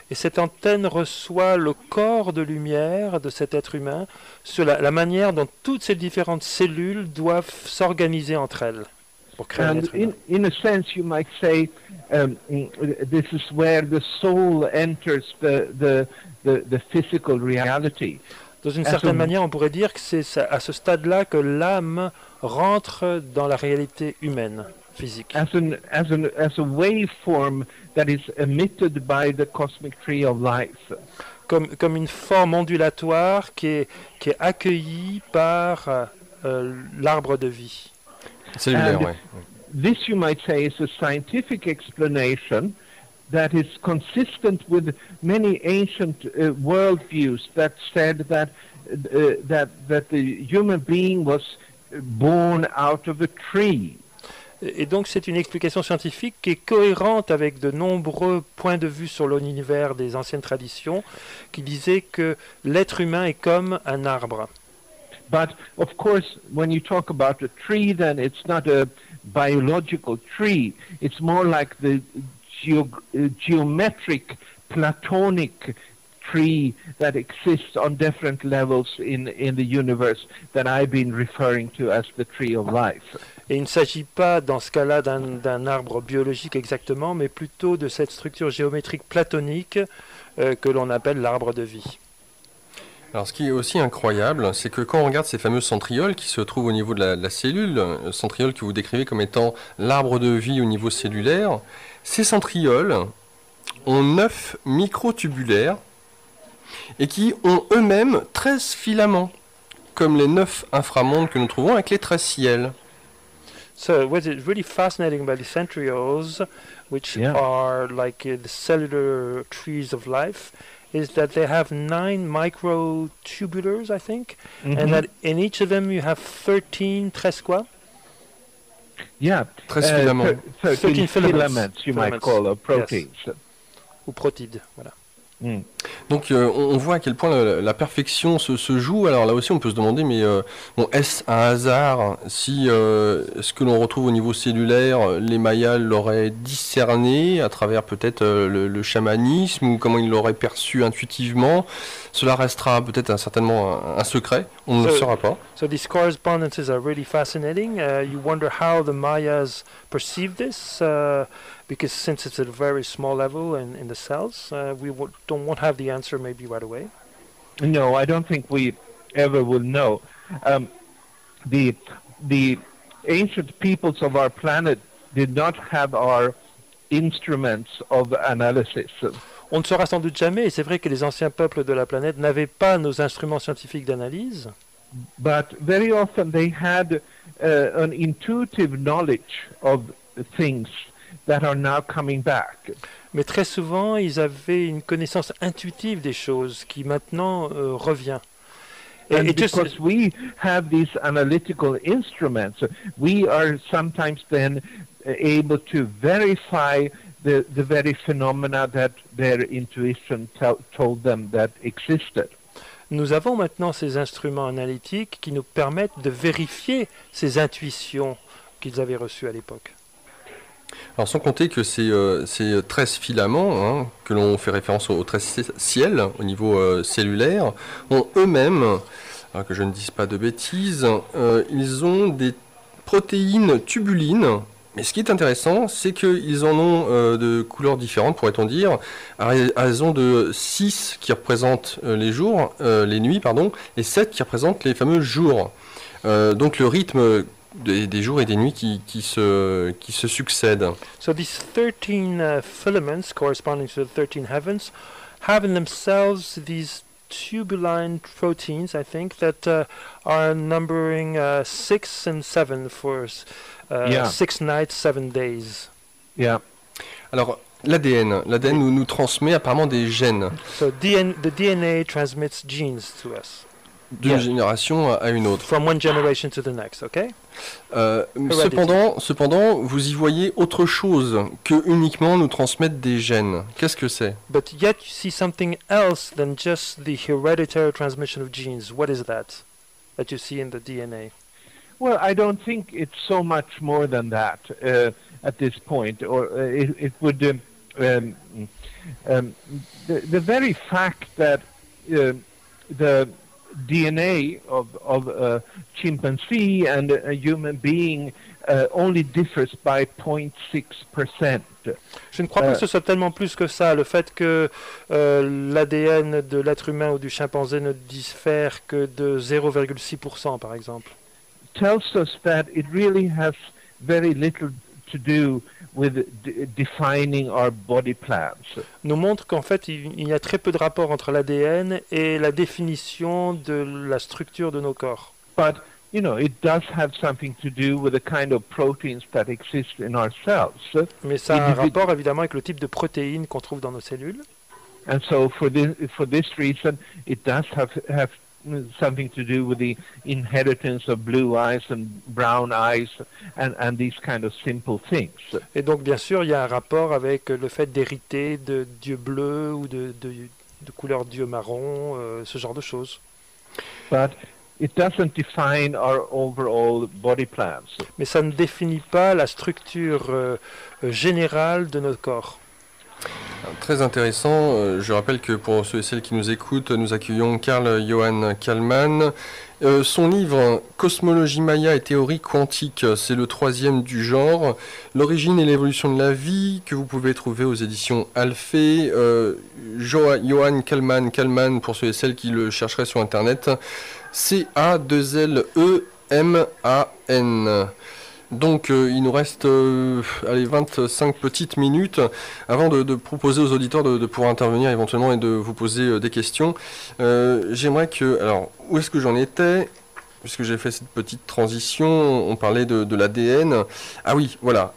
S3: Et cette antenne reçoit le corps de lumière de cet être humain sur la manière dont toutes ces différentes cellules doivent s'organiser entre elles.
S2: And in a sense, you might say this is where the soul enters the physical reality.
S3: Dans une certaine manière, on pourrait dire que c'est à ce stade-là que l'âme rentre dans la réalité humaine, physique.
S2: As a waveform that is emitted by the cosmic tree of life.
S3: Comme une forme ondulatoire qui est accueillie par l'arbre de vie.
S1: Cellulaire, ouais.
S2: This, you might say, is a scientific explanation that is consistent with many ancient worldviews that said that the human being was born out of a tree.
S3: Et donc c'est une explication scientifique qui est cohérente avec de nombreux points de vue sur l'univers des anciennes traditions qui disaient que l'être humain est comme un arbre.
S2: But of course, when you talk about a tree, then it's not a biological tree. It's more like the geometric, platonic tree that exists on different levels in the universe that I've been referring to as the tree of life.
S3: Et il ne s'agit pas dans ce cas-là d'un arbre biologique exactement, mais plutôt de cette structure géométrique platonique que l'on appelle l'arbre de vie.
S1: Alors ce qui est aussi incroyable, c'est que quand on regarde ces fameuses centrioles qui se trouvent au niveau de la cellule, centrioles que vous décrivez comme étant l'arbre de vie au niveau cellulaire, ces centrioles ont 9 microtubulaires et qui ont eux-mêmes 13 filaments, comme les 9 inframondes que nous trouvons avec les 13 ciels.
S3: So what is really fascinating about the centrioles, which are like the cellular trees of life, is that they have 9 microtubulars, I think, and that in each of them you have 13 quoi?
S2: Yeah,
S1: 13 filaments.
S2: 13 filaments, you might call, or proteins.
S3: Yes. Ou protides, voilà.
S2: Mm.
S1: Donc on voit à quel point la perfection se joue. Alors là aussi on peut se demander, mais bon, est-ce un hasard si ce que l'on retrouve au niveau cellulaire, les Mayas l'auraient discerné à travers peut-être le chamanisme, ou comment ils l'auraient perçu intuitivement? Cela restera peut-être certainement un secret, on ne le saura pas.
S3: So these correspondences are really fascinating. You wonder how the Mayas perceive this, because since it's at a very small level in the cells, won't have the answer maybe right away.
S2: No, I don't think we ever will know. The ancient peoples of our planet did not have our instruments of analysis.
S3: On ne saura sans doute jamais, et c'est vrai que les anciens peuples de la planète n'avaient pas nos instruments scientifiques d'analyse,
S2: But very often they had an intuitive knowledge of things that are now coming back.
S3: mais très souvent ils avaient une connaissance intuitive des choses qui maintenant revient.
S2: And
S3: It just-
S2: because we have these analytical instruments, we are sometimes then able to verify the very phenomena that their intuition told them that existed.
S3: Nous avons maintenant ces instruments analytiques qui nous permettent de vérifier ces intuitions qu'ils avaient reçues à l'époque.
S1: Alors sans compter que ces 13 filaments, hein, que l'on fait référence aux 13 ciels au niveau cellulaire, ont eux-mêmes, alors que je ne dise pas de bêtises, ils ont des protéines tubulines. Mais ce qui est intéressant, c'est qu'ils en ont de couleurs différentes, pourrait-on dire, à raison de 6 qui représentent les nuits, pardon, et 7 qui représentent les fameux jours. Donc le rythme des jours et des nuits qui se succèdent.
S3: So these 13 filaments corresponding to the 13 heavens have in themselves these tubuline proteins, I think, that are numbering 6 and 7 for
S2: Yeah.
S3: 6 nights, 7 days.
S2: Yeah.
S1: Alors l'ADN nous transmet apparemment des gènes
S3: So the DNA transmits genes to us
S1: d'une
S3: Yeah.
S1: génération à une autre.
S3: from one generation to the next, okay?
S1: Cependant, vous y voyez autre chose que uniquement nous transmettre des gènes. Qu'est-ce que c'est?
S3: But yet you see something else than just the hereditary transmission of genes. What is that you see in the DNA?
S2: Well, I don't think it's so much more than that at this point, or it would. The very fact that the DNA of a chimpanzee and a human being only differs by 0.6%.
S3: Je ne crois pas que ce soit tellement plus que ça. Le fait que l'ADN de l'être humain ou du chimpanzé ne diffère que de 0,6% par exemple.
S2: Tells us that it really has very little to do with defining our body plans.
S3: Nous montre qu'en fait il y a très peu de rapport entre l'ADN et la définition de la structure de nos corps.
S2: But, you know, it does have something to do with the kind of proteins that exist in our cells.
S3: Mais ça a un
S2: Individu-
S3: rapport évidemment avec le type de protéines qu'on trouve dans nos cellules.
S2: And so for this reason, it does have something to do with the inheritance of blue eyes and brown eyes and these kind of simple things.
S3: Et donc bien sûr il y a un rapport avec le fait d'hériter de d'yeux bleus ou de couleur d'yeux marron, ce genre de choses.
S2: But it doesn't define our overall body plans.
S3: Mais ça ne définit pas la structure générale de notre corps.
S1: Très intéressant. Je rappelle que pour ceux et celles qui nous écoutent, nous accueillons Carl Johan Kalman. Son livre Cosmologie Maya et théorie quantique, c'est le 3e du genre. L'origine et l'évolution de la vie, que vous pouvez trouver aux éditions Alphée. Johan Kalman, pour ceux et celles qui le chercheraient sur Internet. CALEMAN. Donc il nous reste 25 petites minutes avant de proposer aux auditeurs de pouvoir intervenir éventuellement et de vous poser des questions. J'aimerais que... Alors, où est-ce que j'en étais ? Puisque j'ai fait cette petite transition, on parlait de l'ADN. Ah oui, voilà.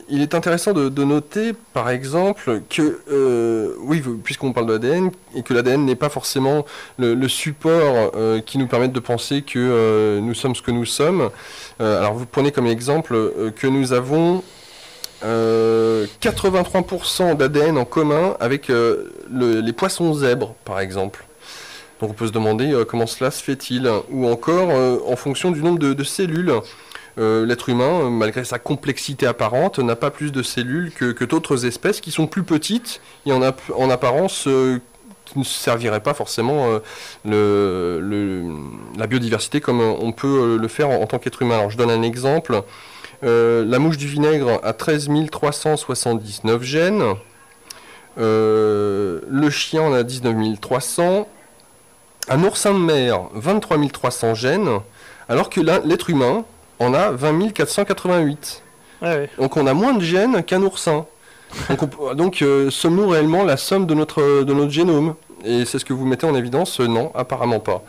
S1: Il est intéressant de noter, par exemple, que, oui, puisqu'on parle de l'ADN, et que l'ADN n'est pas forcément le support qui nous permette de penser que nous sommes ce que nous sommes. Alors, vous prenez comme exemple que nous avons 83% d'ADN en commun avec les poissons zèbres, par exemple. Donc on peut se demander comment cela se fait-il. Ou encore, en fonction du nombre de cellules. L'être humain, malgré sa complexité apparente, n'a pas plus de cellules que d'autres espèces qui sont plus petites et en apparence qui ne serviraient pas forcément la biodiversité comme on peut le faire en tant qu'être humain. Alors je donne un exemple. La mouche du vinaigre a 13 379 gènes. Le chien en a 19 300. Un oursin de mer, 23 300 gènes. Alors que l'être humain on a 20 488.
S3: Ah oui.
S1: Donc on a moins de gènes qu'un oursin. Donc sommes-nous réellement la somme de notre génome? Et c'est ce que vous mettez en évidence? Non, apparemment pas.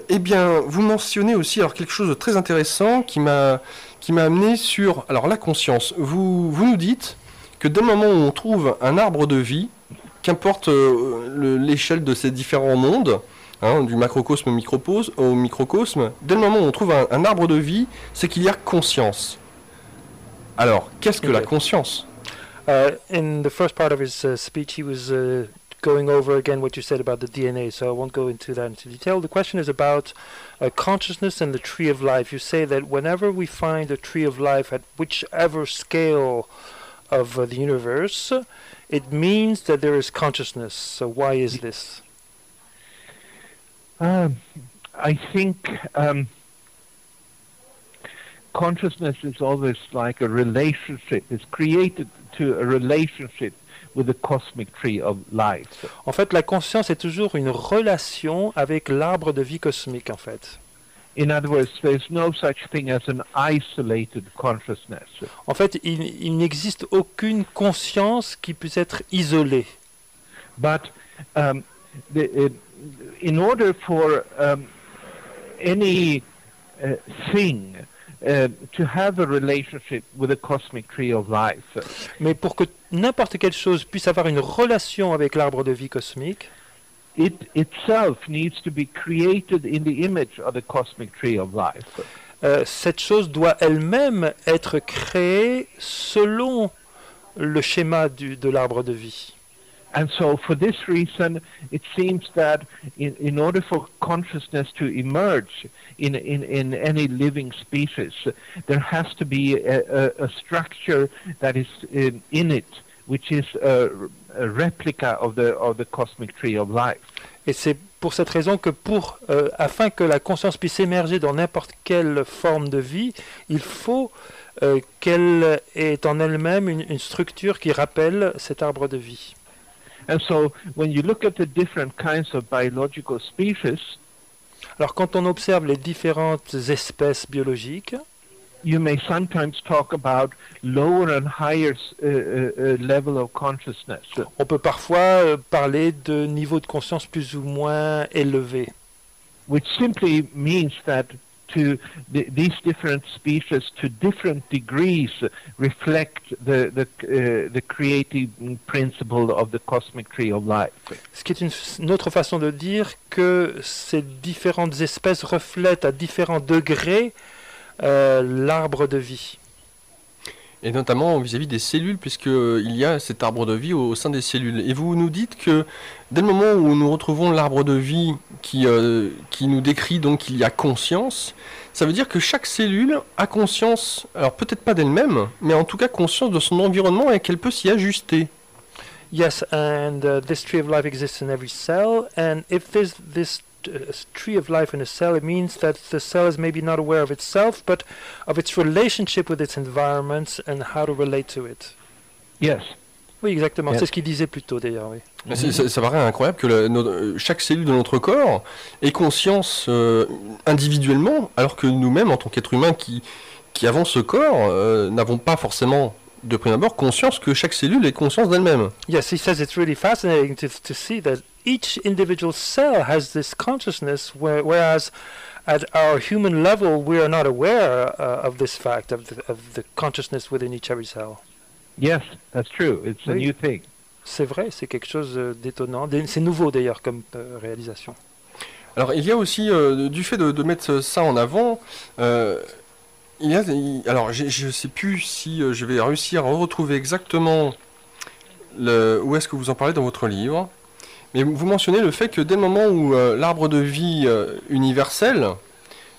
S1: Eh bien, vous mentionnez aussi alors, quelque chose de très intéressant qui m'a amené sur la conscience. Vous nous dites que dès le moment où on trouve un arbre de vie, qu'importe l'échelle de ces différents mondes, du macrocosme au microcosme, dès le moment où on trouve un arbre de vie, c'est qu'il y a conscience. Alors, qu'est-ce que la conscience?
S3: In the first part of his speech, he was going over again what you said about the DNA, so I won't go into that into detail. The question is about consciousness and the tree of life. You say that whenever we find a tree of life at whichever scale of the universe, it means that there is consciousness. So why is this?
S2: I think consciousness is always like a relationship. It's created to a relationship with the cosmic tree of life.
S3: En fait, la conscience est toujours une relation avec l'arbre de vie cosmique, en fait.
S2: In other words, there's no such thing as an isolated consciousness.
S3: En fait, il n'existe aucune conscience qui puisse être isolée.
S2: But in order for any thing to have a relationship with the cosmic tree of life,
S3: Mais pour que n'importe quelle chose puisse avoir une relation avec l'arbre de vie cosmique,
S2: it itself needs to be created in the image of the cosmic tree of life.
S3: Cette chose doit elle-même être créée selon le schéma de l'arbre de vie.
S2: And so for this reason, it seems that in order for consciousness to emerge in any living species, there has to be a structure that is in it, which is a replica of the cosmic tree of life.
S3: Et c'est pour cette raison que afin que la conscience puisse émerger dans n'importe quelle forme de vie, il faut qu'elle ait en elle-même une structure qui rappelle cet arbre de vie.
S2: And so when you look at the different kinds of biological species,
S3: alors quand on observe les différentes espèces biologiques,
S2: you may sometimes talk about lower and higher level of consciousness.
S3: On peut parfois parler de niveaux de conscience plus ou moins élevés.
S2: Which simply means that these different species, to different degrees, reflect the creative principle of the cosmic tree of life.
S3: Ce qui est une autre façon de dire que ces différentes espèces reflètent à différents degrés l'arbre de vie.
S1: Et notamment vis-à-vis des cellules, puisqu'il y a cet arbre de vie au sein des cellules. Et vous nous dites que dès le moment où nous retrouvons l'arbre de vie qui nous décrit donc qu'il y a conscience, ça veut dire que chaque cellule a conscience, alors peut-être pas d'elle-même, mais en tout cas conscience de son environnement et qu'elle peut s'y ajuster.
S3: Yes, and this tree of life exists in every cell, and if there's this tree of life in a cell, it means that the cell is maybe not aware of itself, but of its relationship with its environment and how to relate to it.
S2: Yes.
S3: Oui, exactement.
S2: Yes.
S3: C'est ce qu'il disait plus tôt, d'ailleurs. Oui.
S1: Ça paraît incroyable que chaque cellule de notre corps ait conscience individuellement, alors que nous-mêmes, en tant qu'êtres humains qui avons ce corps, n'avons pas forcément de prime abord conscience que chaque cellule ait conscience d'elle-même.
S3: Yes, he says it's really fascinating to see that each individual cell has this consciousness, whereas at our human level we are not aware of this fact, of the consciousness within every cell.
S2: Yes, that's true. It's a
S3: Oui.
S2: new thing.
S3: C'est vrai, c'est quelque chose d'étonnant. C'est nouveau d'ailleurs comme réalisation.
S1: Alors il y a aussi, du fait de mettre ça en avant, Alors, je ne sais plus si je vais réussir à retrouver exactement où est-ce que vous en parlez dans votre livre. Mais vous mentionnez le fait que dès le moment où l'arbre de vie universel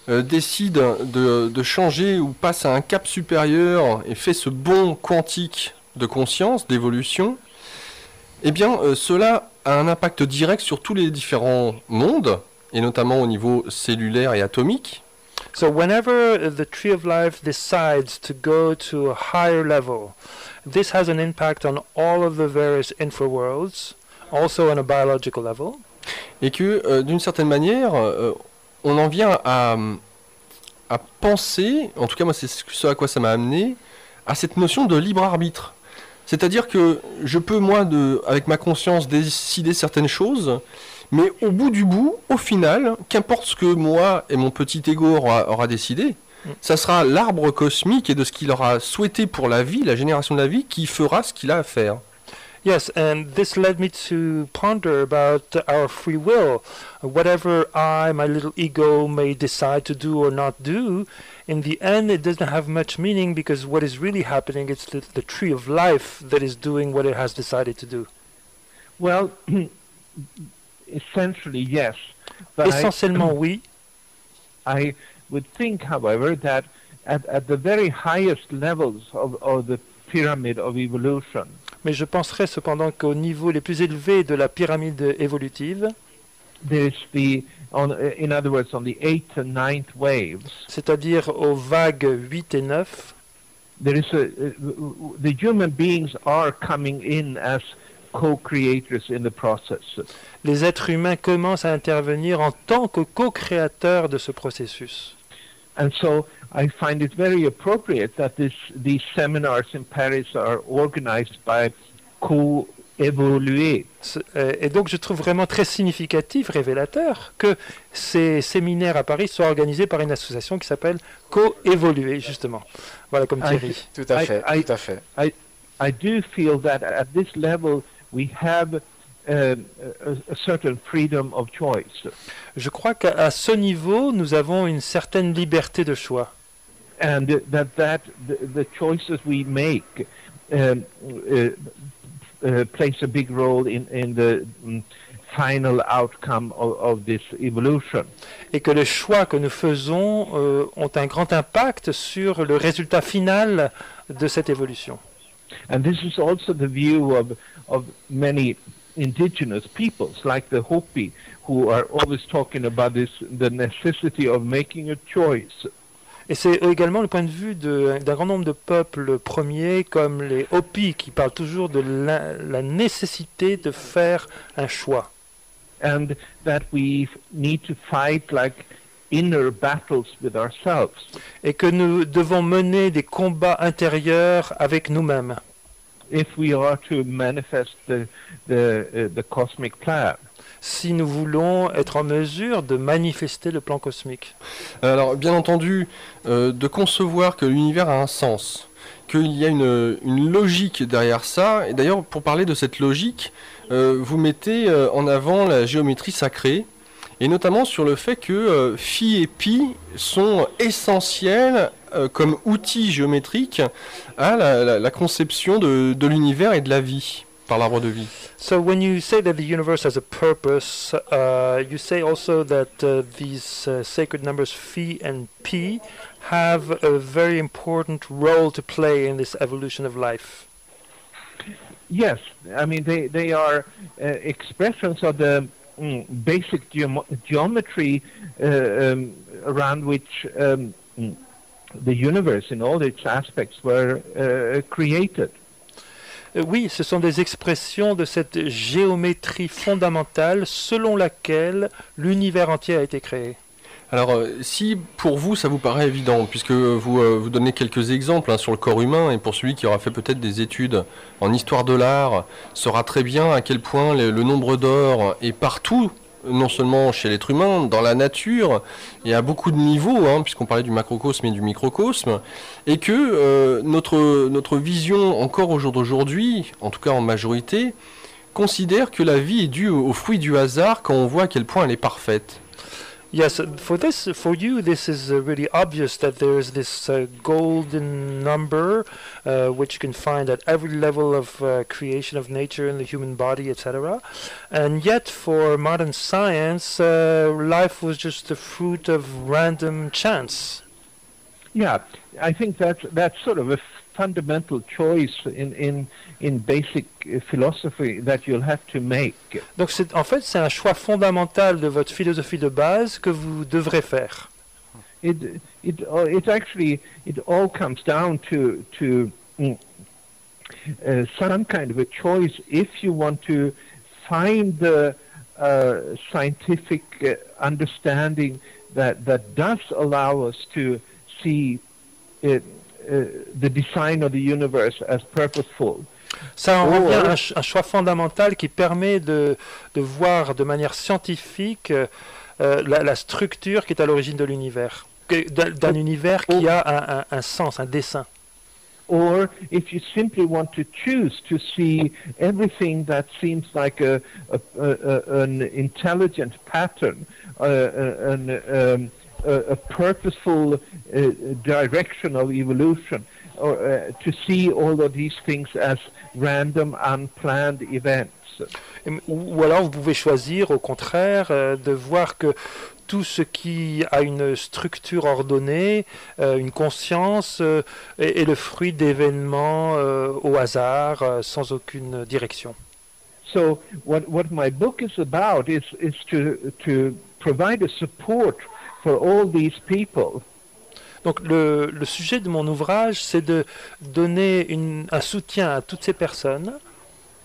S1: décide de changer ou passe à un cap supérieur et fait ce bond quantique de conscience, d'évolution, eh bien, cela a un impact direct sur tous les différents mondes, et notamment au niveau cellulaire et atomique.
S3: So whenever the tree of life decides to go to a higher level, this has an impact on all of the various infraworlds, also on a biological level.
S1: Et que, d'une certaine manière, on en vient à penser, en tout cas moi c'est ce à quoi ça m'a amené, à cette notion de libre arbitre. C'est-à-dire que je peux, moi, avec ma conscience, décider certaines choses, mais au bout du bout, au final, qu'importe ce que moi et mon petit ego aura décidé, ça sera l'arbre cosmique et de ce qu'il aura souhaité pour la vie, la génération de la vie, qui fera ce qu'il a à faire.
S3: Yes, and this led me to ponder about our free will. Whatever my little ego, may decide to do or not do, in the end it doesn't have much meaning because what is really happening is the tree of life that is doing what it has decided to do.
S2: Well, essentially, yes. But
S3: Essentiellement, oui.
S2: I would think, however, that at the very highest levels of the pyramid of evolution,
S3: Mais je penserais cependant qu'au niveau les plus élevés de la pyramide évolutive,
S2: there's in other words, on the 8th and 9th waves,
S3: c'est-à-dire aux vagues 8 et 9,
S2: there is the human beings are coming in as co-creators in the process.
S3: les êtres humains commencent à intervenir en tant que co-créateurs de ce processus.
S2: And so I find it very appropriate that these seminars in Paris are organized by Co-Évoluer.
S3: Et donc je trouve vraiment très significatif, révélateur, que ces séminaires à Paris soient organisés par une association qui s'appelle Co-Évoluer, justement. Voilà, comme Thierry.
S4: Tout à fait, tout à fait.
S2: I do feel that at this level we have a certain freedom of choice.
S3: Je crois qu'à ce niveau, nous avons une certaine liberté de choix.
S2: And that the choices we make plays a big role in the final outcome of this evolution.
S3: Et que les choix que nous faisons ont un grand impact sur le résultat final de cette évolution.
S2: And this is also the view of many indigenous peoples, like the Hopi, who are always talking about the necessity of making a choice.
S3: Et c'est également le point de vue d'un grand nombre de peuples premiers, comme les Hopis, qui parlent toujours de la nécessité de faire un choix.
S2: And that we need to fight like inner battles with ourselves.
S3: Et que nous devons mener des combats intérieurs avec nous-mêmes.
S2: If we are to manifest the cosmic plan.
S3: Si nous voulons être en mesure de manifester le plan cosmique.
S1: Alors, bien entendu, de concevoir que l'univers a un sens, qu'il y a une logique derrière ça, et d'ailleurs, pour parler de cette logique, vous mettez en avant la géométrie sacrée, et notamment sur le fait que phi et pi sont essentiels comme outils géométriques à la conception de l'univers et de la vie par l'arbre de vie.
S3: So when you say that the universe has a purpose, you say also that these sacred numbers phi and pi have a very important role to play in this evolution of life.
S2: Yes, I mean they are expressions of the basic geometry around which the universe in all its aspects were created.
S3: Oui, ce sont des expressions de cette géométrie fondamentale selon laquelle l'univers entier a été créé.
S1: Alors, si pour vous ça vous paraît évident, puisque vous donnez quelques exemples sur le corps humain, et pour celui qui aura fait peut-être des études en histoire de l'art, saura très bien à quel point le nombre d'or est partout, non seulement chez l'être humain, dans la nature, et à beaucoup de niveaux, puisqu'on parlait du macrocosme et du microcosme, et que notre vision encore au jour d'aujourd'hui, en tout cas en majorité, considère que la vie est due au fruit du hasard quand on voit à quel point elle est parfaite.
S3: Yes, for you, this is really obvious that there is this golden number, which you can find at every level of creation of nature in the human body, etc. And yet, for modern science, life was just the fruit of random chance.
S2: Yeah, I think that's sort of a fundamental choice in basic philosophy that you'll have to make.
S3: Donc en fait, c'est un choix fondamental de votre philosophie de base que vous devrez faire.
S2: It all comes down to some kind of a choice if you want to find the scientific understanding that does allow us to see the design of the universe as purposeful.
S3: Ça en revient un choix fondamental qui permet de voir de manière scientifique la structure qui est à l'origine de l'univers, d'un univers qui a un sens, un dessin.
S2: Or if you simply want to choose to see everything that seems like an intelligent pattern, a purposeful directional evolution, or to see all of these things as random, unplanned events.
S3: Ou alors vous pouvez choisir au contraire de voir que tout ce qui a une structure ordonnée, une conscience, est le fruit d'événements au hasard, sans aucune direction.
S2: So what my book is about is to provide a support for all these people.
S3: Donc le sujet de mon ouvrage, c'est de donner un soutien à toutes ces personnes,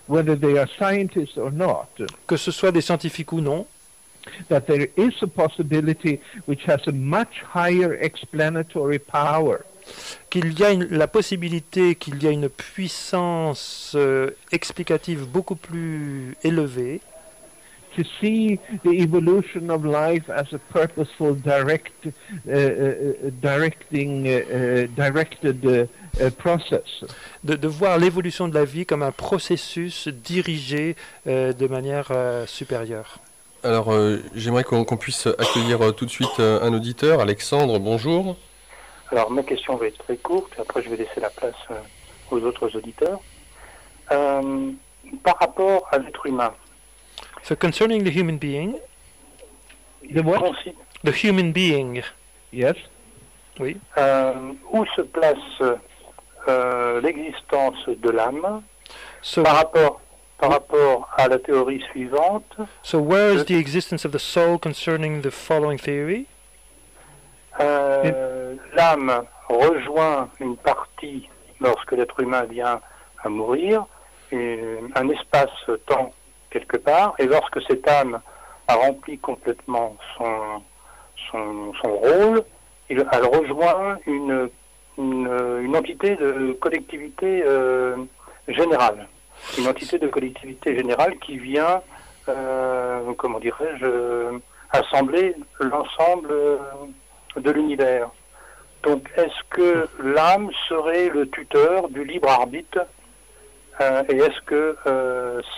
S2: whether they are scientists or not,
S3: que ce soit des scientifiques ou non,
S2: that there is a possibility which has a much higher explanatory power.
S3: Qu'il y a la possibilité qu'il y a une puissance explicative beaucoup plus élevée,
S2: to see the evolution of life as a purposeful directed process.
S3: De voir l'évolution de la vie comme un processus dirigé de manière supérieure.
S1: Alors, j'aimerais qu'on puisse accueillir tout de suite un auditeur. Alexandre, bonjour.
S4: Alors, ma question va être très courte, après je vais laisser la place aux autres auditeurs. Par rapport à l'être humain.
S3: So concerning the human being.
S2: The what?
S3: The human being.
S2: Yes.
S3: Oui.
S4: Où se place l'existence de l'âme
S3: so,
S4: par rapport à la théorie suivante?
S3: So where is the existence of the soul concerning the following theory?
S4: L'âme rejoint une partie lorsque l'être humain vient à mourir, un espace-temps quelque part, et lorsque cette âme a rempli complètement son rôle, elle rejoint une entité de collectivité générale. Une entité de collectivité générale qui vient, comment dirais-je, assembler l'ensemble de l'univers. Donc, est-ce que l'âme serait le tuteur du libre arbitre et est-ce que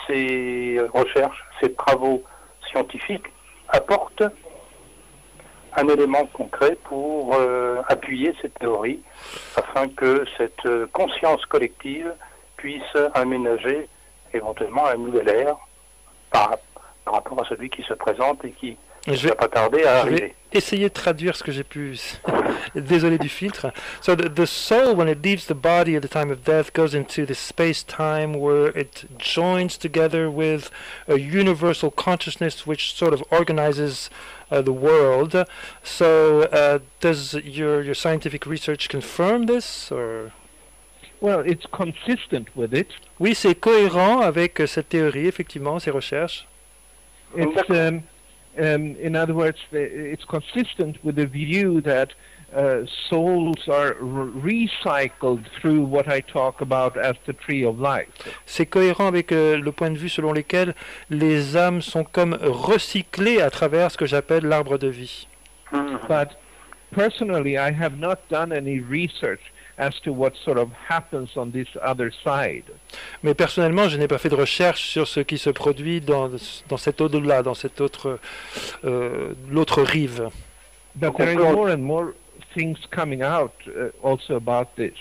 S4: ces recherches, ces travaux scientifiques apportent un élément concret pour appuyer cette théorie afin que cette conscience collective puisse aménager éventuellement un nouvel ère par rapport à celui qui se présente et qui ne va pas tarder à arriver.
S3: Je vais essayer de traduire ce que j'ai pu. Désolé du filtre. So the soul, when it leaves the body at the time of death, goes into the space-time where it joins together with a universal consciousness which sort of organizes the world. So does your scientific research confirm this, or?
S2: Well, it's consistent with it.
S3: Oui, c'est cohérent avec cette théorie, effectivement, ces recherches.
S2: It's, in other words, it's consistent with the view that souls are recycled through what I talk about as the tree of life.
S3: C'est cohérent avec le point de vue selon lequel les âmes sont comme recyclées à travers ce que j'appelle l'arbre de vie.
S2: But personally, I have not done any research as to what sort of happens on this other side.
S3: Mais personnellement, je n'ai pas fait de recherche sur ce qui se produit dans cet au-delà, dans cette autre, l'autre rive.
S2: But there are more and more things coming out also about this.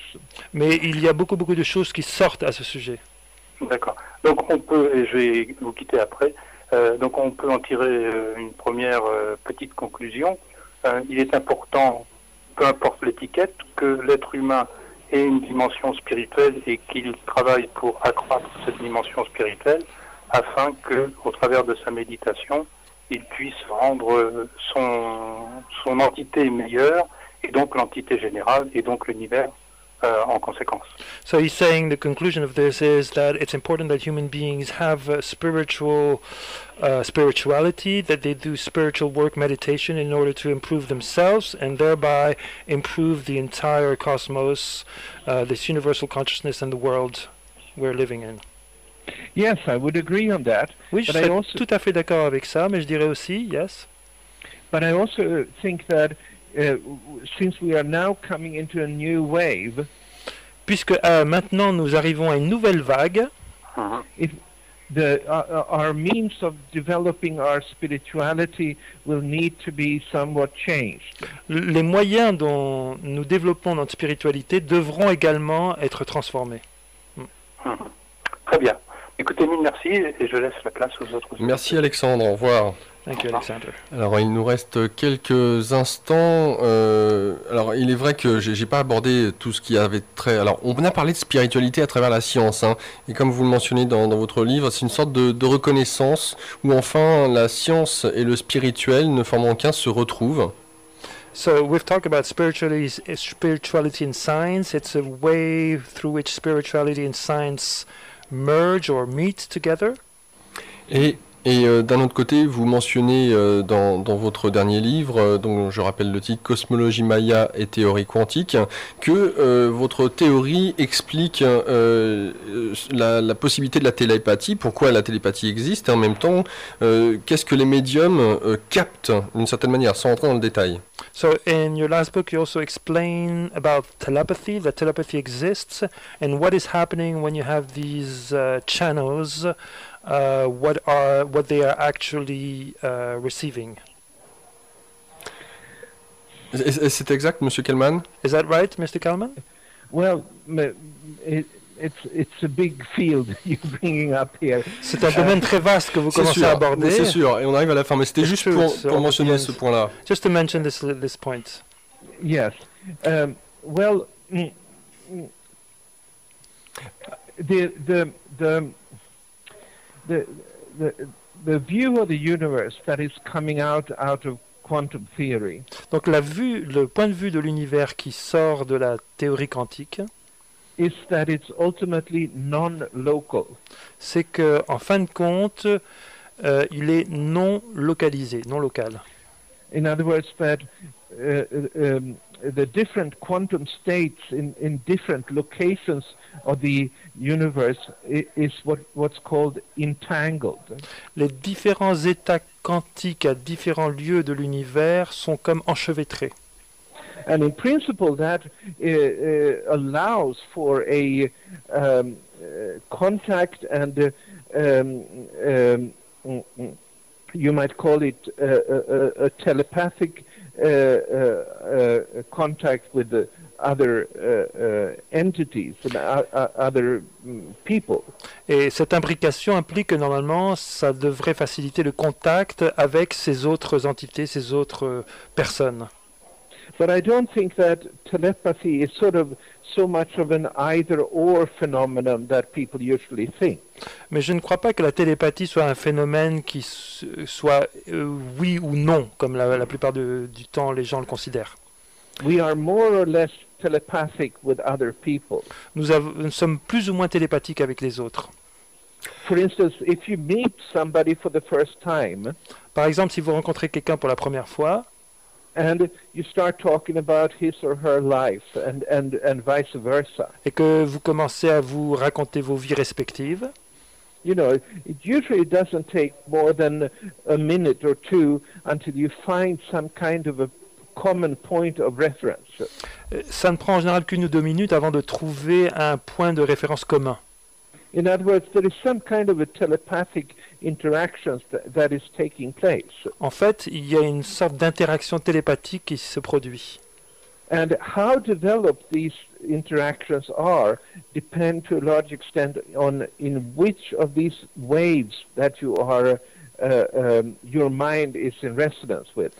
S3: Mais il y a beaucoup de choses qui sortent à ce sujet.
S4: D'accord. Donc on peut, et je vais vous quitter après, donc on peut en tirer une première petite conclusion. Il est important, peu importe l'étiquette, que l'être humain ait une dimension spirituelle et qu'il travaille pour accroître cette dimension spirituelle afin que, au travers de sa méditation, il puisse rendre son entité meilleure et donc l'entité générale et donc l'univers en conséquence.
S3: So he's saying the conclusion of this is that it's important that human beings have spirituality, that they do spiritual work, meditation, in order to improve themselves and thereby improve the entire cosmos, this universal consciousness and the world we're living in.
S2: Yes, I would agree on that.
S3: Oui, je suis tout à fait d'accord avec ça, mais je dirais aussi, yes.
S2: But I also think that since we are now coming into a new wave,
S3: puisque maintenant nous arrivons à une nouvelle vague,
S2: if our means of developing our spirituality will need to be somewhat changed.
S3: Les moyens dont nous développons notre spiritualité devront également être transformés.
S4: Très bien. Écoutez, mille merci et je laisse la place aux autres.
S1: Merci Alexandre, au revoir.
S3: Thank you, Alexander.
S1: Alors il nous reste quelques instants. Alors il est vrai que j'ai pas abordé tout ce qui avait trait. Alors on a parlé de spiritualité à travers la science, hein, et comme vous le mentionnez dans votre livre, c'est une sorte de reconnaissance où enfin la science et le spirituel ne formant qu'un se retrouvent.
S3: So we've talked about spirituality in science. It's a way through which spirituality and science merge or meet together.
S1: Et d'un autre côté, vous mentionnez dans votre dernier livre, dont je rappelle le titre, Cosmologie Maya et théorie quantique, que votre théorie explique la possibilité de la télépathie, pourquoi la télépathie existe, et en même temps, qu'est-ce que les médiums captent d'une certaine manière, sans entrer dans le détail.
S3: So in your last book, you also explain about telepathy, that telepathy exists, and what is happening when you have these channels. What they are actually receiving.
S1: C'est exact, Monsieur Kellman?
S3: Is that right, Mr. Kellman?
S2: Well, it's a big field you're bringing up here.
S3: C'est un domaine très vaste que vous commencez à aborder.
S1: C'est sûr, et on arrive à la fin, mais c'était juste pour mentionner ce point-là.
S3: Just to mention this point.
S2: Yes. Well, the view of the universe that is coming out of quantum theory.
S3: Donc le point de vue de l'univers qui sort de la théorie quantique,
S2: is that it's ultimately non-local.
S3: C'est que en fin de compte, il est non localisé, non local.
S2: In other words, that the different quantum states in different locations of the universe is what's called entangled.
S3: Les différents états quantiques à différents lieux de l'univers sont comme enchevêtrés.
S2: And in principle, that allows for a contact and you might call it a telepathic contact with the other entities, other people.
S3: Et cette imbrication implique que normalement, ça devrait faciliter le contact avec ces autres entités, ces autres personnes.
S2: But I don't think that telepathy is sort of so much of an either-or phenomenon that people usually think.
S3: Mais je ne crois pas que la télépathie soit un phénomène qui soit oui ou non, comme la plupart du temps les gens le considèrent.
S2: We are more or less telepathic with other people.
S3: Nous sommes plus ou moins télépathiques avec les autres.
S2: For instance, if you meet somebody for the first time,
S3: par exemple, si vous rencontrez quelqu'un pour la première fois,
S2: and you start talking about his or her life and vice versa.
S3: Et que vous commencez à vous raconter vos vies respectives.
S2: You know, it usually doesn't take more than a minute or two until you find some kind of a common point of reference.
S3: Ça ne prend en général qu'1 ou 2 minutes avant de trouver un point de référence commun.
S2: In other words, there is some kind of a telepathic interactions that is taking place.
S3: En fait, il y a une sorte d'interaction télépathique qui se produit.
S2: And how developed these interactions are depend to a large extent on in which of these waves that you are your mind is in resonance with.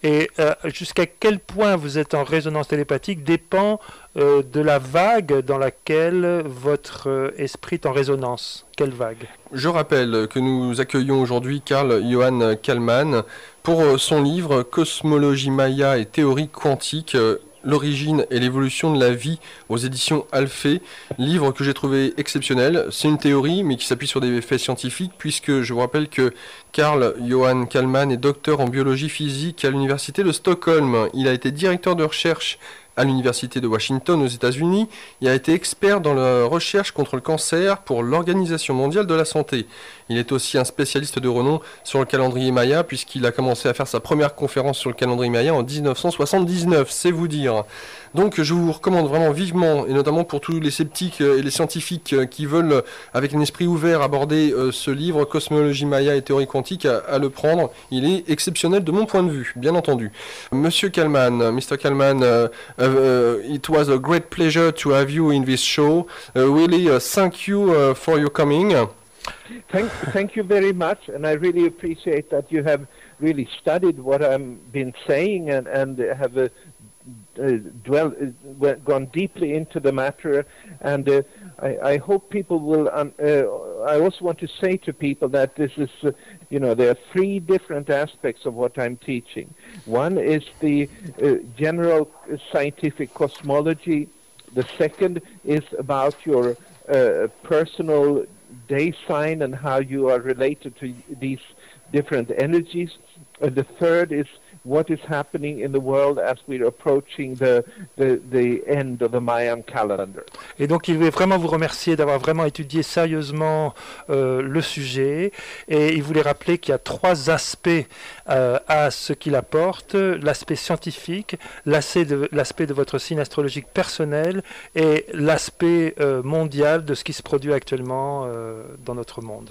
S3: Et jusqu'à quel point vous êtes en résonance télépathique dépend de la vague dans laquelle votre esprit est en résonance. Quelle vague?
S1: Je rappelle que nous accueillons aujourd'hui Carl Johan Kalman pour son livre Cosmologie Maya et théorie quantique, l'origine et l'évolution de la vie aux éditions Alphée, livre que j'ai trouvé exceptionnel. C'est une théorie mais qui s'appuie sur des faits scientifiques puisque je vous rappelle que Carl Johan Kalman est docteur en biologie physique à l'université de Stockholm. Il a été directeur de recherche à l'université de Washington aux États-Unis. Il a été expert dans la recherche contre le cancer pour l'Organisation mondiale de la santé. Il est aussi un spécialiste de renom sur le calendrier Maya puisqu'il a commencé à faire sa première conférence sur le calendrier Maya en 1979, c'est vous dire. Donc je vous recommande vraiment vivement, et notamment pour tous les sceptiques et les scientifiques qui veulent, avec un esprit ouvert, aborder ce livre Cosmologie Maya et théorie quantique, à le prendre. Il est exceptionnel de mon point de vue, bien entendu. Monsieur Kalman, Mr. Kalman, it was a great pleasure to have you in this show. Really, thank you for your coming.
S2: Thank you very much, and I really appreciate that you have really studied what I've been saying and have gone deeply into the matter, and I hope people will. I also want to say to people that this is, there are 3 different aspects of what I'm teaching. One is the general scientific cosmology. The second is about your personal day sign and how you are related to these different energies. And the third is what is happening in the world as we're approaching the end of the Mayan calendar.
S3: Et donc il voulait vraiment vous remercier d'avoir vraiment étudié sérieusement le sujet, et il voulait rappeler qu'il y a 3 aspects à ce qu'il apporte: l'aspect scientifique, l'aspect de votre signe astrologique personnel et l'aspect mondial de ce qui se produit actuellement dans notre monde.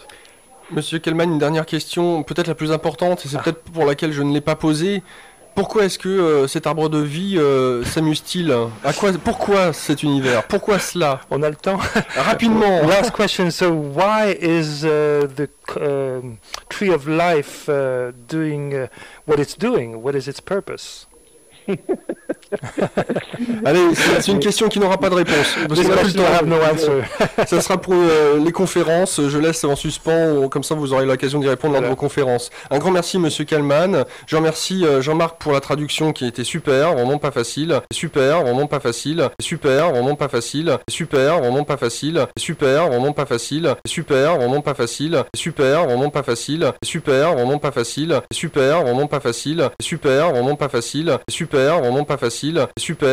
S1: Monsieur Kalman, une dernière question, peut-être la plus importante, et c'est peut-être pour laquelle je ne l'ai pas posée. Pourquoi est-ce que cet arbre de vie s'amuse-t-il? Pourquoi cet univers? Pourquoi cela?
S3: On a le temps.
S1: Rapidement.
S3: Last question. So why is the tree of life doing what it's doing? What is its purpose?
S1: Allez, c'est une question qui n'aura pas de réponse. Ça sera pour les conférences. Je laisse en suspens, comme ça vous aurez l'occasion d'y répondre lors de vos conférences. Un grand merci, Monsieur Kalman. Je remercie Jean-Marc pour la traduction qui était super, vraiment pas facile. Super, vraiment pas facile. Super, vraiment pas facile. Super, vraiment pas facile. Super, vraiment pas facile. Super, vraiment pas facile. Super, vraiment pas facile. Super, vraiment pas facile. Super, vraiment pas facile. Super, vraiment pas facile. Super, vraiment pas facile. Super.